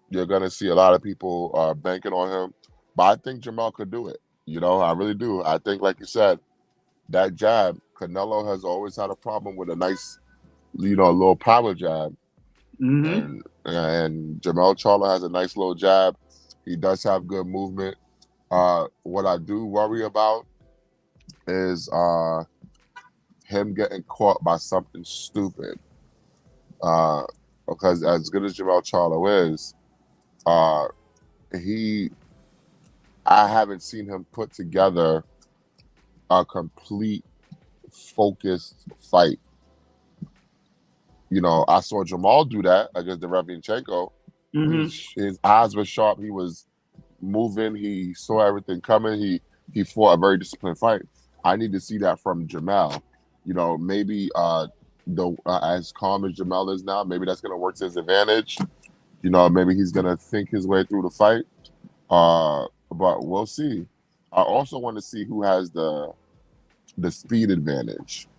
you're gonna see a lot of people banking on him. But I think Jermell could do it. I really do. I think, like you said, that jab, Canelo has always had a problem with a nice, little power jab. mm-hmm. And Jermell Charlo has a nice little jab. He does have good movement. What I do worry about is him getting caught by something stupid. Because as good as Jermell Charlo is, I haven't seen him put together a complete focused fight. I saw Jermall do that against Derevianchenko. Mm-hmm. His eyes were sharp. He was moving. He saw everything coming. He fought a very disciplined fight. I need to see that from Jermell. Maybe as calm as Jermell is now, maybe that's going to work to his advantage. Maybe he's going to think his way through the fight. But we'll see. I also want to see who has the speed advantage.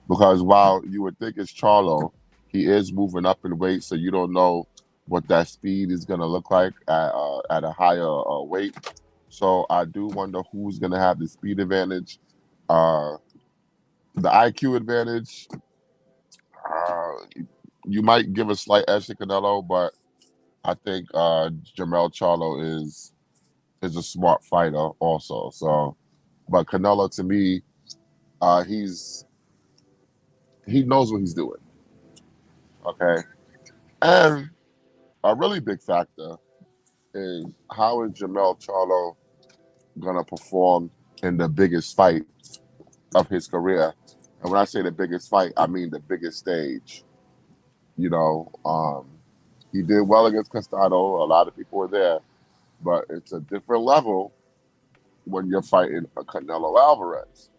Because while you would think it's Charlo, he is moving up in weight, so you don't know what that speed is going to look like at a higher weight. So I do wonder who's going to have the speed advantage. The IQ advantage, you might give a slight edge to Canelo, but I think Jermell Charlo is a smart fighter also. So, but Canelo, to me, he knows what he's doing. Okay. And a really big factor is how is Jermell Charlo going to perform in the biggest fight of his career? And when I say the biggest fight, I mean the biggest stage. He did well against Castaño. A lot of people were there. But it's a different level when you're fighting a Canelo Alvarez.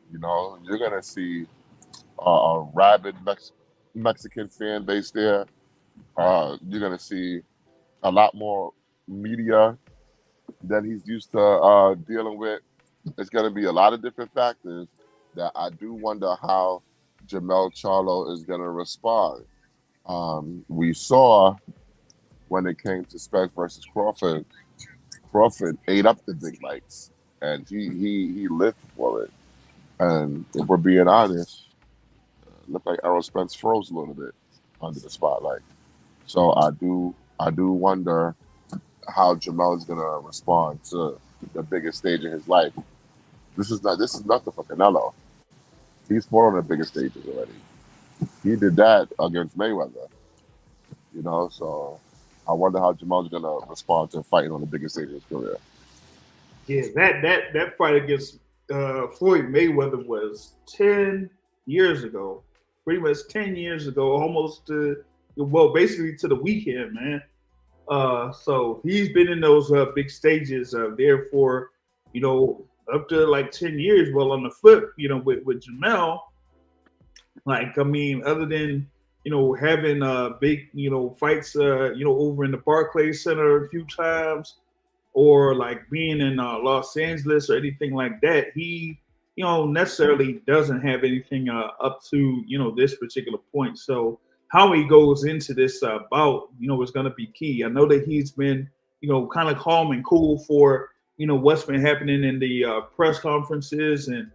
You're going to see a rabid Mexican fan base there. You're going to see a lot more media than he's used to dealing with. It's going to be a lot of different factors that I do wonder how Jermell Charlo is going to respond. We saw when it came to Spence versus Crawford ate up the big lights, and he lived for it. And if we're being honest, it looked like Errol Spence froze a little bit under the spotlight. So I do wonder how Jermell is gonna respond to the biggest stage in his life. This is nothing for Canelo. He's fought on the biggest stages already. He did that against Mayweather, so I wonder how Jamal's gonna respond to fighting on the biggest stage of his career. Yeah, that fight against Floyd Mayweather was 10 years ago. Pretty much 10 years ago, almost basically to the weekend, man. So he's been in those big stages there for, up to like 10 years. Well, on the flip, with Jermell, like, I mean, other than, having big, fights, over in the Barclays Center a few times, or like being in Los Angeles or anything like that, he, necessarily doesn't have anything up to, this particular point. So how he goes into this bout, is going to be key. I know that he's been, kind of calm and cool for, what's been happening in the press conferences and,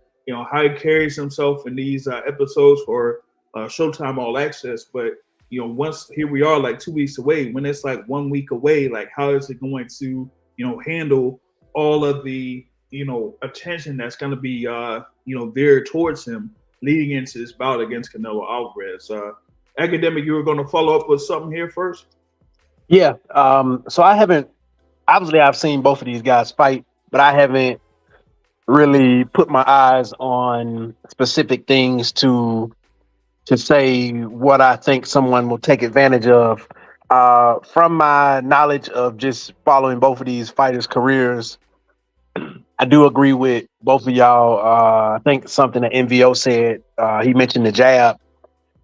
how he carries himself in these episodes for Showtime All Access. But, once here we are like 2 weeks away, when it's like 1 week away, like how is it going to, handle all of the, attention that's going to be, there towards him leading into this bout against Canelo Alvarez? Academic, you were going to follow up with something here first? Yeah. So I've seen both of these guys fight, but I haven't really put my eyes on specific things to say what I think someone will take advantage of. From my knowledge of just following both of these fighters' careers, I do agree with both of y'all. I think something that MVO said, he mentioned the jab.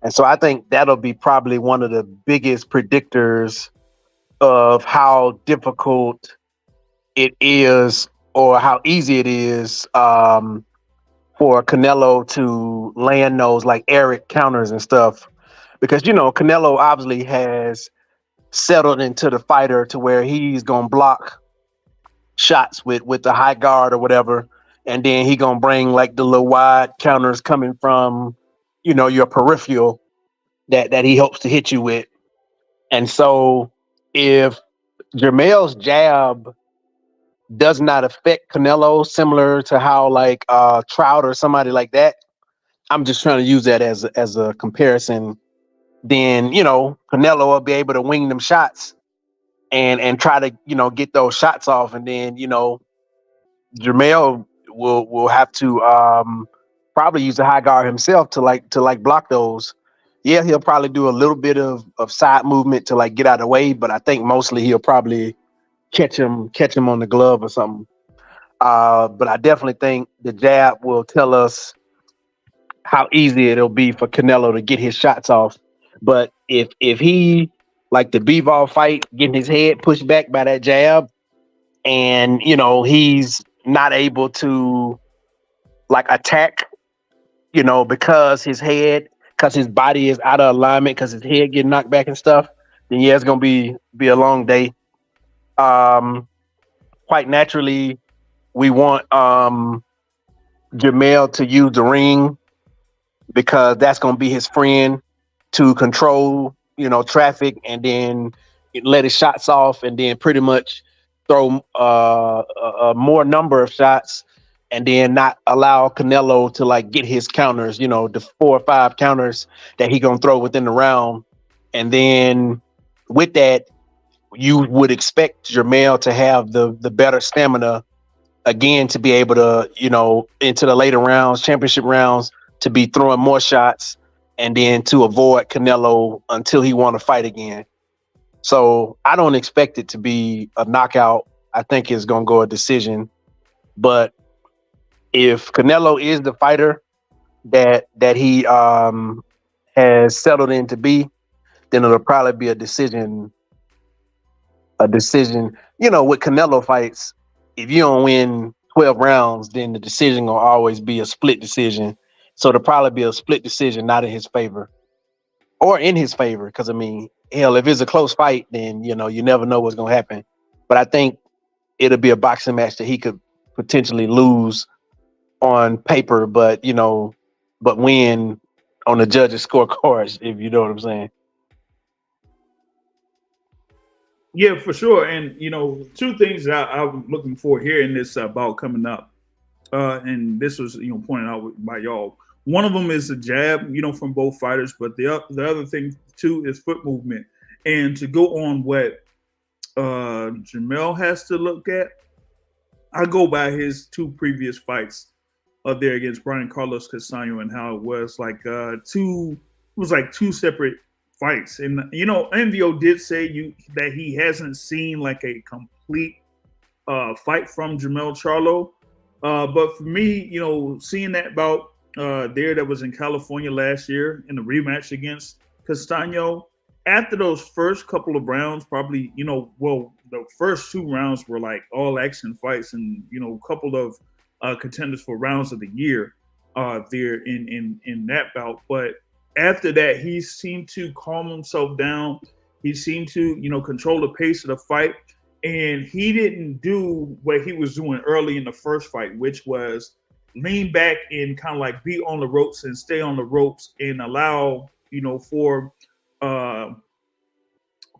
And so I think that'll be probably one of the biggest predictors of how difficult it is or how easy it is for Canelo to land those like Eric counters and stuff. Because, Canelo obviously has settled into the fighter to where he's going to block shots with the high guard or whatever. And then he going to bring like the little wide counters coming from, your peripheral that he hopes to hit you with. And so if Jermell's jab does not affect Canelo, similar to how like Trout or somebody like that, I'm just trying to use that as a comparison. Then Canelo will be able to wing them shots and try to get those shots off, and then Jermell will have to probably use the high guard himself to block those. Yeah, he'll probably do a little bit of side movement to like get out of the way, but I think mostly he'll probably catch him on the glove or something. But I definitely think the jab will tell us how easy it'll be for Canelo to get his shots off. But if he, like the Bivol fight, getting his head pushed back by that jab, and he's not able to like attack, because his body is out of alignment, because his head getting knocked back and stuff, then yeah, it's gonna be a long day. Quite naturally, we want Jermell to use the ring, because that's gonna be his friend to control, traffic, and then let his shots off, and then pretty much throw a more number of shots, and then not allow Canelo to like get his counters, the 4 or 5 counters that he gonna throw within the round. And then with that, you would expect Jermell to have the better stamina again, to be able to, into the later rounds, championship rounds, to be throwing more shots, and then to avoid Canelo until he want to fight again. So I don't expect it to be a knockout. I think it's going to go a decision. But if Canelo is the fighter that he has settled in to be, then it'll probably be a decision. With Canelo fights, if you don't win 12 rounds, then the decision will always be a split decision. So it'll probably be a split decision, not in his favor or in his favor. Because, I mean, hell, if it's a close fight, then, you never know what's going to happen. But I think it'll be a boxing match that he could potentially lose on paper, but win on the judges' scorecards, if you know what I'm saying. Yeah, for sure. And two things that I'm looking for here in this bout coming up, and this was pointed out by y'all. One of them is the jab, from both fighters, but the other thing too is foot movement. And to go on what Jermell has to look at, I go by his two previous fights there against Brian Carlos Castaño and how it was like two separate fights. And NVO did say that he hasn't seen like a complete fight from Jermell Charlo. But for me, seeing that bout there that was in California last year in the rematch against Castaño, after those first couple of rounds, probably, the first two rounds were like all action fights and, a couple of contenders for rounds of the year there in that bout. But after that, he seemed to calm himself down. He seemed to, control the pace of the fight. And he didn't do what he was doing early in the first fight, which was lean back and kind of like be on the ropes and stay on the ropes and allow, for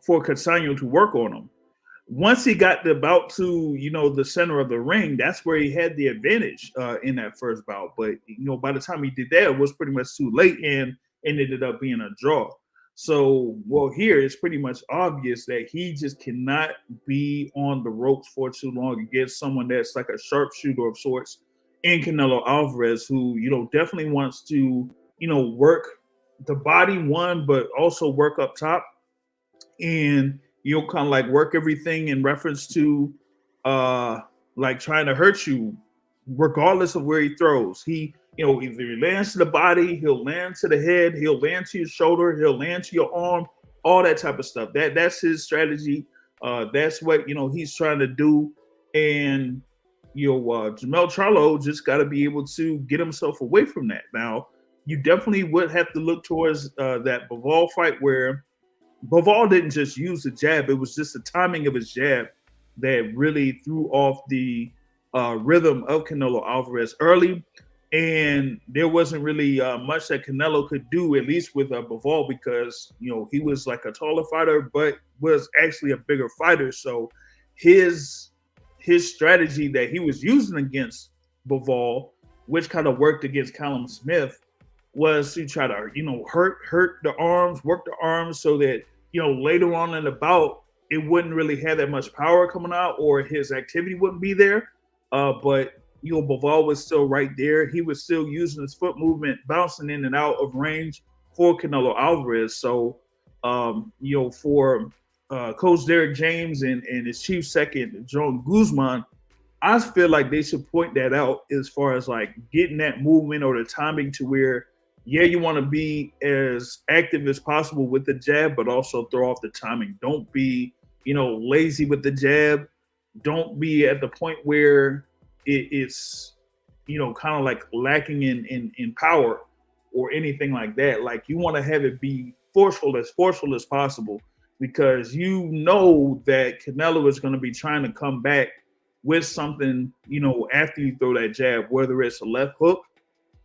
Castaño to work on him. Once he got the bout to, the center of the ring, that's where he had the advantage in that first bout. But, by the time he did that, it was pretty much too late and ended up being a draw. So, here it's pretty much obvious that he just cannot be on the ropes for too long against someone that's like a sharpshooter of sorts in Canelo Alvarez, who, definitely wants to, work the body one, but also work up top and, kind of like work everything in reference to like trying to hurt you regardless of where he throws. He either he lands to the body, he'll land to the head, he'll land to your shoulder, he'll land to your arm, all that type of stuff. That's his strategy. That's what he's trying to do. And Jermell Charlo just got to be able to get himself away from that. Now, you definitely would have to look towards that Bivol fight where Bivol didn't just use the jab; it was just the timing of his jab that really threw off the rhythm of Canelo Alvarez early. And there wasn't really much that Canelo could do, at least with Bivol, because he was like a taller fighter, but was actually a bigger fighter. So his strategy that he was using against Bivol, which kind of worked against Callum Smith, was to try to hurt the arms, work the arms, so that later on in the bout it wouldn't really have that much power coming out, or his activity wouldn't be there. But Bivol was still right there. He was still using his foot movement, bouncing in and out of range for Canelo Alvarez. So, for Coach Derek James and his chief second, Joan Guzman, I feel like they should point that out as far as like getting that movement or the timing to where, you want to be as active as possible with the jab, but also throw off the timing. Don't be, lazy with the jab. Don't be at the point where it's kind of like lacking in power or anything like that. Like, you want to have it be forceful as possible, because that Canelo is going to be trying to come back with something after you throw that jab, whether it's a left hook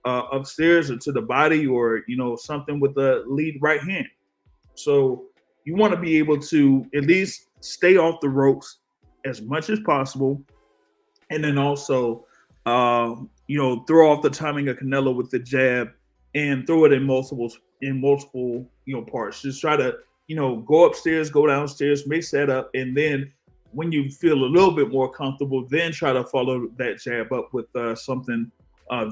upstairs or to the body, or something with the lead right hand. So you want to be able to at least stay off the ropes as much as possible, and then also, throw off the timing of Canelo with the jab and throw it in multiple parts. Just try to, go upstairs, go downstairs, mix that up, and then when you feel a little bit more comfortable, then try to follow that jab up with something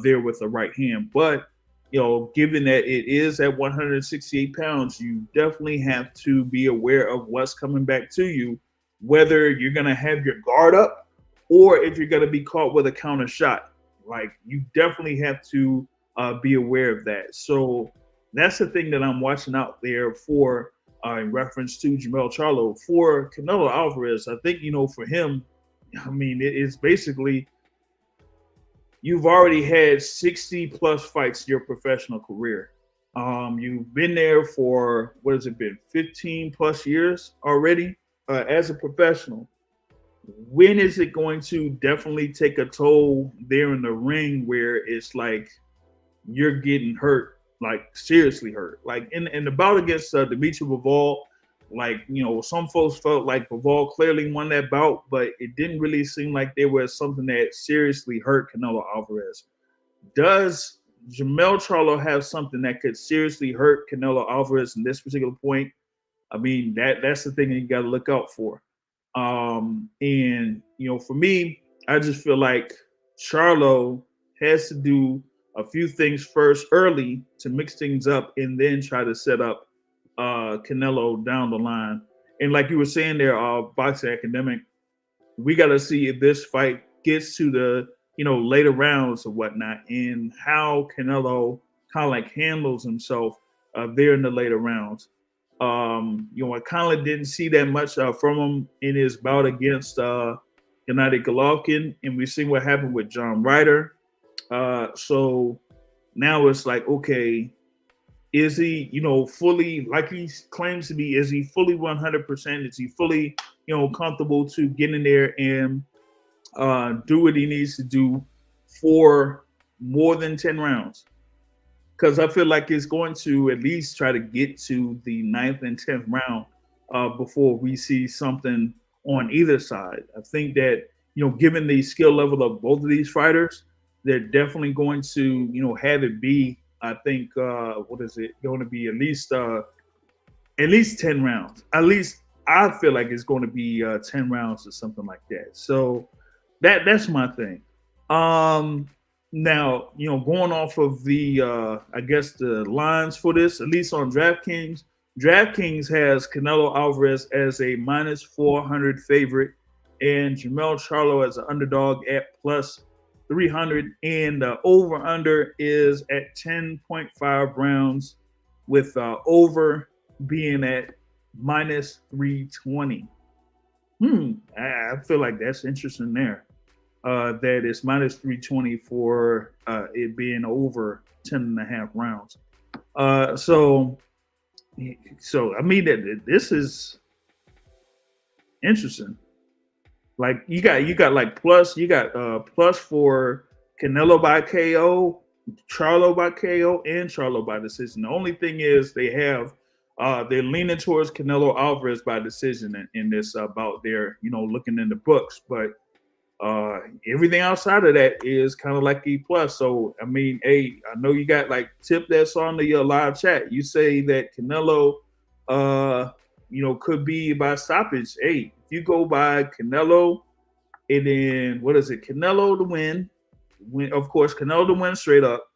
there with the right hand. But given that it is at 168 pounds, you definitely have to be aware of what's coming back to you, whether you're going to have your guard up or if you're going to be caught with a counter shot. Like, you definitely have to be aware of that. So that's the thing that I'm watching out there for in reference to Jermell Charlo. For Canelo Alvarez, I think, for him, I mean, it's basically, you've already had 60 plus fights your professional career. You've been there for, what has it been, 15 plus years already as a professional. When is it going to definitely take a toll there in the ring where it's like you're getting hurt, like seriously hurt? Like in the bout against Dimitri Bivol, Like, some folks felt like Bivol clearly won that bout, but it didn't really seem like there was something that seriously hurt Canelo Alvarez. Does Jermell Charlo have something that could seriously hurt Canelo Alvarez in this particular point? I mean, that's the thing that you got to look out for. And for me, I just feel like Charlo has to do a few things first early to mix things up and then try to set up Canelo down the line. And like you were saying there, Boxing Academic, we got to see if this fight gets to the later rounds or whatnot, and how Canelo kind of like handles himself there in the later rounds. I kind of didn't see that much from him in his bout against Gennady Golovkin, and we've seen what happened with John Ryder. So now it's like, okay, is he, fully, like he claims to be, is he fully 100%? Is he fully, comfortable to get in there and do what he needs to do for more than 10 rounds? Because I feel like it's going to at least try to get to the 9th and 10th round before we see something on either side. I think that, given the skill level of both of these fighters, they're definitely going to, have it be, I think, what is it going to be? At least 10 rounds. At least I feel like it's going to be 10 rounds or something like that. So that's my thing. Now, going off of the, I guess the lines for this, at least on DraftKings has Canelo Alvarez as a minus 400 favorite and Jermell Charlo as an underdog at plus 300. And the over-under is at 10.5 rounds with over being at minus 320. I feel like that's interesting there. That is minus 320 for it being over 10.5 rounds. So I mean that this is interesting. Like you got like plus for Canelo by KO, Charlo by KO, and Charlo by decision. The only thing is they're leaning towards Canelo Alvarez by decision in this bout. They're looking in the books, but everything outside of that is kind of like E plus. So I mean, hey, I know you got like Tip that's on the live chat. You say that Canelo, could be by stoppage. Hey, if you go by Canelo, and then what is it? Canelo to win, of course, Canelo to win straight up.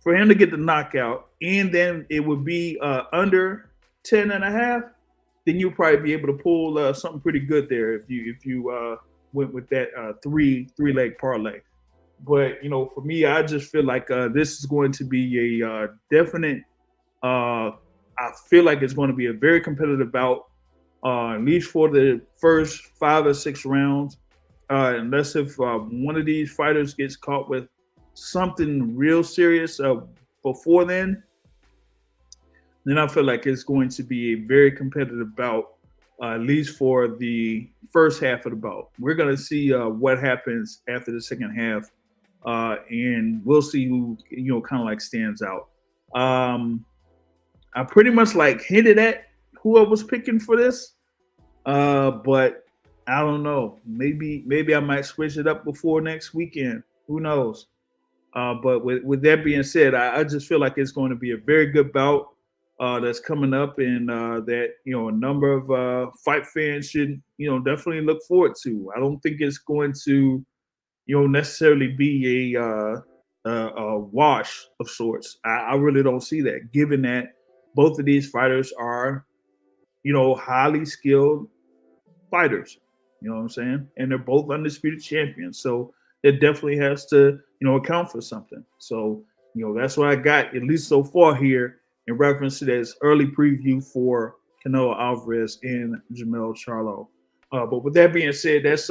For him to get the knockout, and then it would be under 10.5. Then you'll probably be able to pull something pretty good there if you went with that three-leg parlay. But for me, I just feel like this is going to be a definite. I feel like it's going to be a very competitive bout, at least for the first 5 or 6 rounds. Unless if one of these fighters gets caught with something real serious before then I feel like it's going to be a very competitive bout. At least for the first half of the bout. We're going to see what happens after the second half, and we'll see who kind of like stands out. I pretty much like hinted at who I was picking for this, but I don't know. Maybe I might switch it up before next weekend. Who knows? But with that being said, I just feel like it's going to be a very good bout. That's coming up, and that a number of fight fans should definitely look forward to. I don't think it's going to necessarily be a wash of sorts. I really don't see that, given that both of these fighters are highly skilled fighters. You know what I'm saying? And they're both undisputed champions, so it definitely has to account for something. So that's what I got, at least so far here, in reference to this early preview for Canelo Alvarez and Jermell Charlo. But with that being said, that's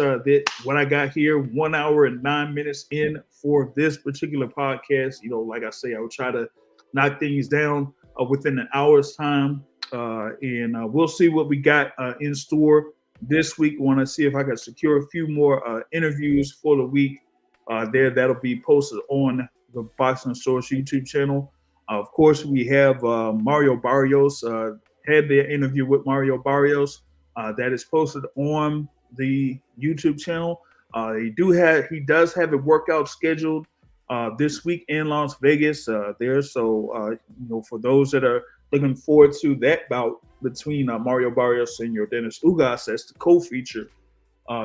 what I got here. 1 hour and 9 minutes in for this particular podcast. Like I say, I will try to knock things down within an hour's time. And we'll see what we got in store this week. Want to see if I can secure a few more interviews for the week. That'll be posted on the Boxing Source YouTube channel. Of course, we have Mario Barrios had their interview with Mario Barrios. That is posted on the YouTube channel. He does have a workout scheduled this week in Las Vegas there. So, for those that are looking forward to that bout between Mario Barrios and Yordenis Ugas as the co-feature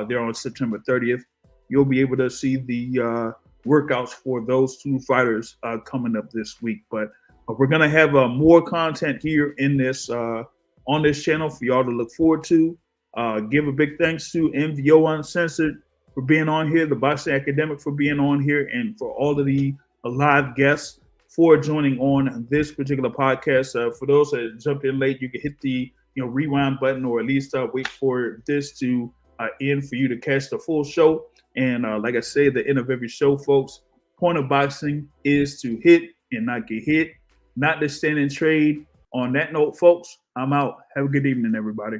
there on September 30th, you'll be able to see the workouts for those two fighters coming up this week. But we're going to have more content here in this on this channel for y'all to look forward to. Give a big thanks to MVO Uncensored for being on here, the Boxing Academic for being on here, and for all of the live guests for joining on this particular podcast. For those that jumped in late, you can hit the rewind button, or at least wait for this to end for you to catch the full show. And like I say, at the end of every show, folks, point of boxing is to hit and not get hit, not to stand and trade. On that note, folks, I'm out. Have a good evening, everybody.